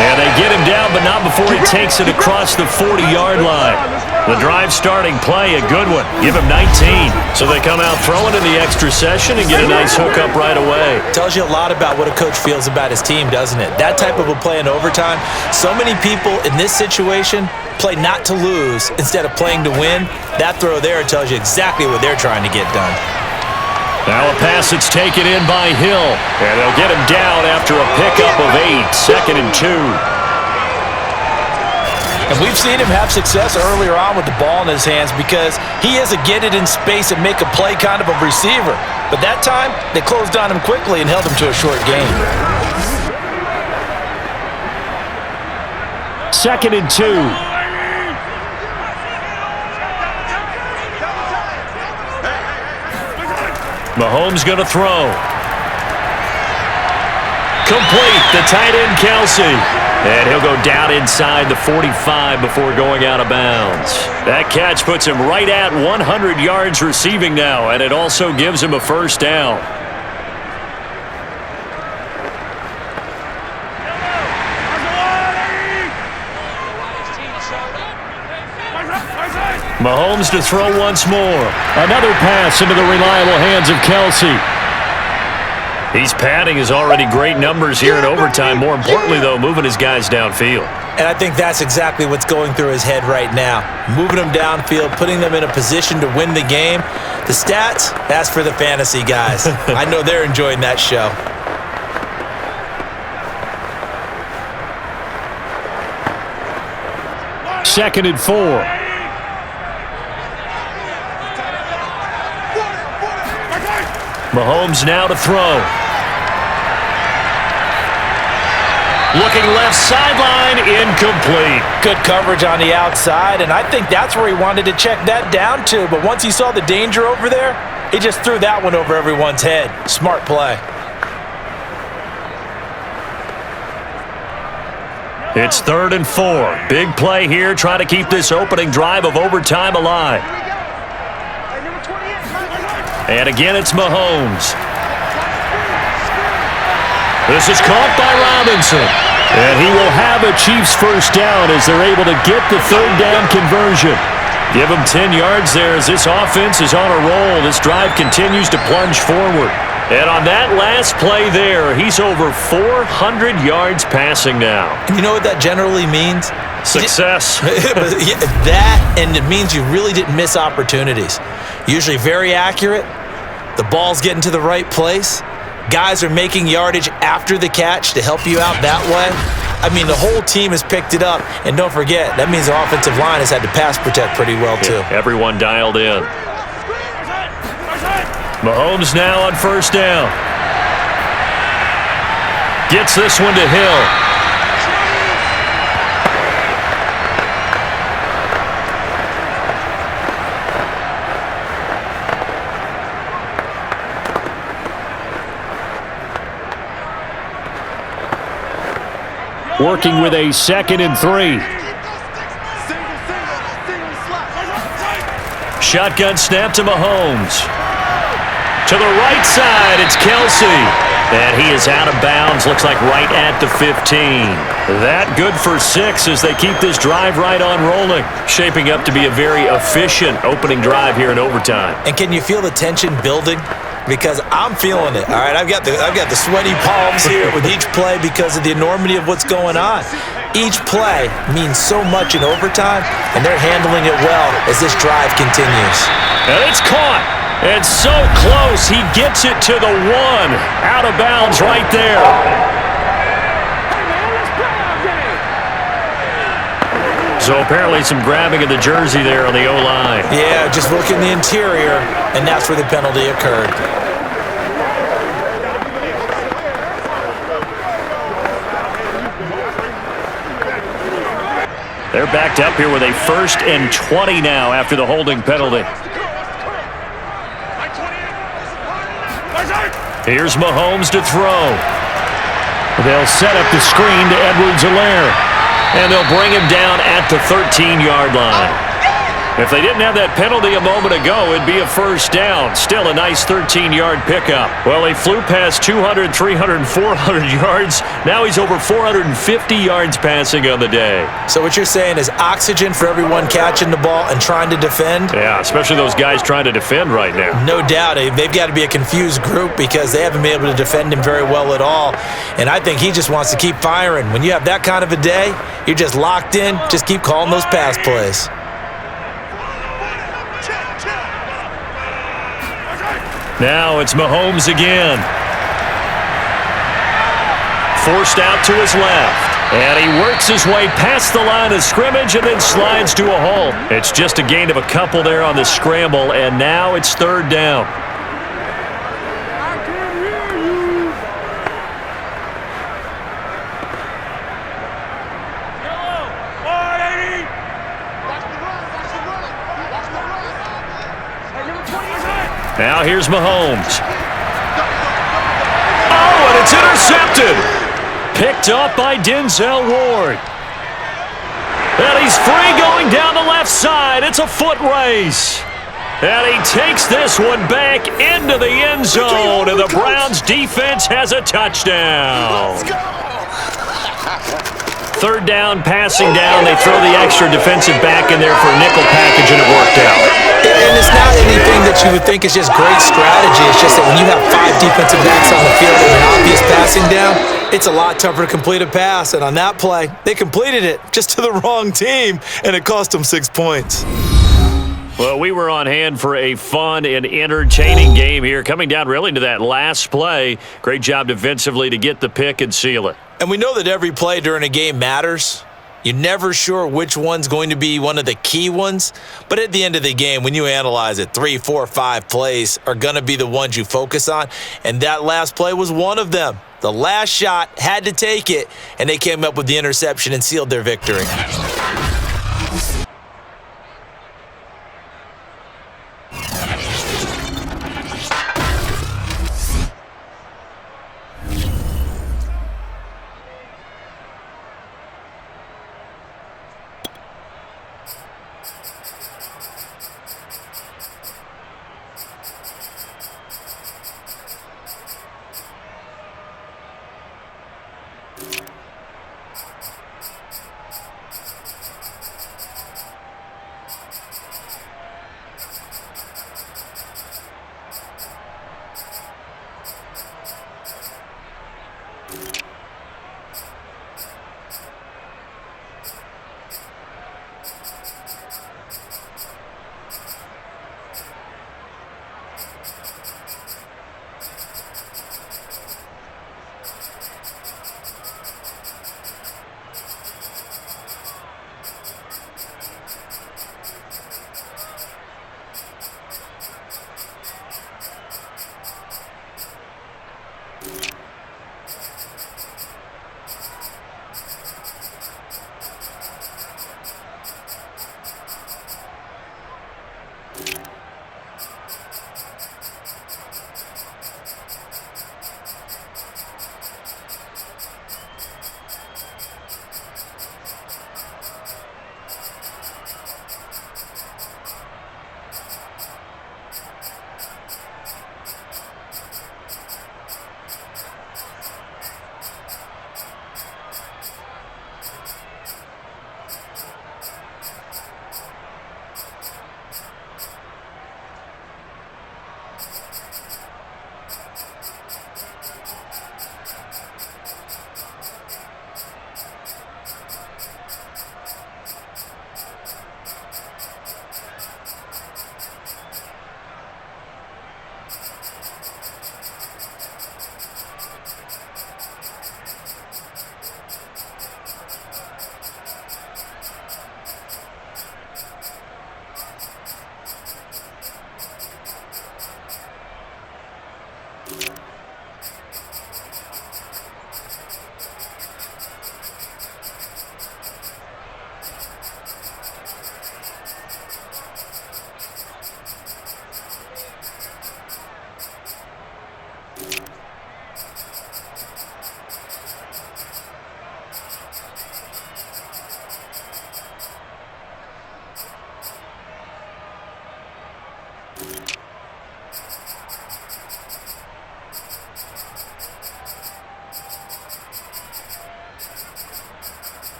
And they get him down, but not before he takes it across the 40-yard line. The drive starting play, a good one. Give him 19. So they come out throwing in the extra session and get a nice hookup right away. Tells you a lot about what a coach feels about his team, doesn't it? That type of a play in overtime, so many people in this situation play not to lose instead of playing to win. That throw there tells you exactly what they're trying to get done. Now a pass that's taken in by Hill. And they'll get him down after a pickup of 8, 2nd and 2. And we've seen him have success earlier on with the ball in his hands because he is a get it in space and make a play kind of a receiver. But that time, they closed on him quickly and held him to a short gain. 2nd and 2. Mahomes going to throw. Complete, the tight end Kelsey. And he'll go down inside the 45 before going out of bounds. That catch puts him right at 100 yards receiving now, and it also gives him a first down. Mahomes to throw once more. Another pass into the reliable hands of Kelsey. He's padding his already great numbers here in overtime. More importantly, though, moving his guys downfield. And I think that's exactly what's going through his head right now. Moving them downfield, putting them in a position to win the game. The stats, that's for the fantasy guys. I know they're enjoying that show. 2nd and 4. Mahomes now to throw. Looking left sideline, incomplete. Good coverage on the outside, and I think that's where he wanted to check that down to. But once he saw the danger over there, he just threw that one over everyone's head. Smart play. It's 3rd and 4. Big play here, trying to keep this opening drive of overtime alive. And again, it's Mahomes. This is caught by Robinson. And he will have a Chiefs first down as they're able to get the 3rd down conversion. Give him 10 yards there as this offense is on a roll. This drive continues to plunge forward. And on that last play there, he's over 400 yards passing now. And you know what that generally means? Success. That, and it means you really didn't miss opportunities. Usually very accurate. The ball's getting to the right place. Guys are making yardage after the catch to help you out that way. I mean, the whole team has picked it up. And don't forget, that means the offensive line has had to pass protect pretty well, too. Yeah, everyone dialed in. Mahomes now on 1st down. Gets this one to Hill. Working with a 2nd and 3. Shotgun snap to Mahomes. To the right side, it's Kelsey. And he is out of bounds, looks like right at the 15. That good for 6 as they keep this drive right on rolling. Shaping up to be a very efficient opening drive here in overtime. And can you feel the tension building? Because I'm feeling it, all right? I've got the sweaty palms here with each play because of the enormity of what's going on. Each play means so much in overtime, and they're handling it well as this drive continues. And it's caught. And so close, he gets it to the 1. Out of bounds right there. So apparently some grabbing of the jersey there on the O-line. Yeah, just look in the interior, and that's where the penalty occurred. They're backed up here with a 1st and 20 now after the holding penalty. Here's Mahomes to throw. They'll set up the screen to Edwards-Helaire. And they'll bring him down at the 13-yard line. If they didn't have that penalty a moment ago, it'd be a 1st down. Still a nice 13-yard pickup. Well, he flew past 200, 300, 400 yards. Now he's over 450 yards passing on the day. So what you're saying is oxygen for everyone catching the ball and trying to defend? Yeah, especially those guys trying to defend right now. No doubt. They've got to be a confused group because they haven't been able to defend him very well at all. And I think he just wants to keep firing. When you have that kind of a day, you're just locked in. Just keep calling those pass plays. Now it's Mahomes again. Forced out to his left. And he works his way past the line of scrimmage and then slides to a halt. It's just a gain of a couple there on the scramble, and now it's 3rd down. Now here's Mahomes. Oh, and it's intercepted. Picked up by Denzel Ward. And he's free going down the left side. It's a foot race. And he takes this one back into the end zone. And the Browns defense has a touchdown. 3rd down, passing down. They throw the extra defensive back in there for a nickel package, and it worked out. And it's not anything that you would think is just great strategy. It's just that when you have 5 defensive backs on the field and an obvious passing down, it's a lot tougher to complete a pass. And on that play, they completed it just to the wrong team, and it cost them 6 points. Well, we were on hand for a fun and entertaining game here, coming down really to that last play. Great job defensively to get the pick and seal it. And we know that every play during a game matters. You're never sure which one's going to be one of the key ones, but at the end of the game, when you analyze it, 3, 4, 5 plays are going to be the ones you focus on, and that last play was one of them. The last shot had to take it, and they came up with the interception and sealed their victory.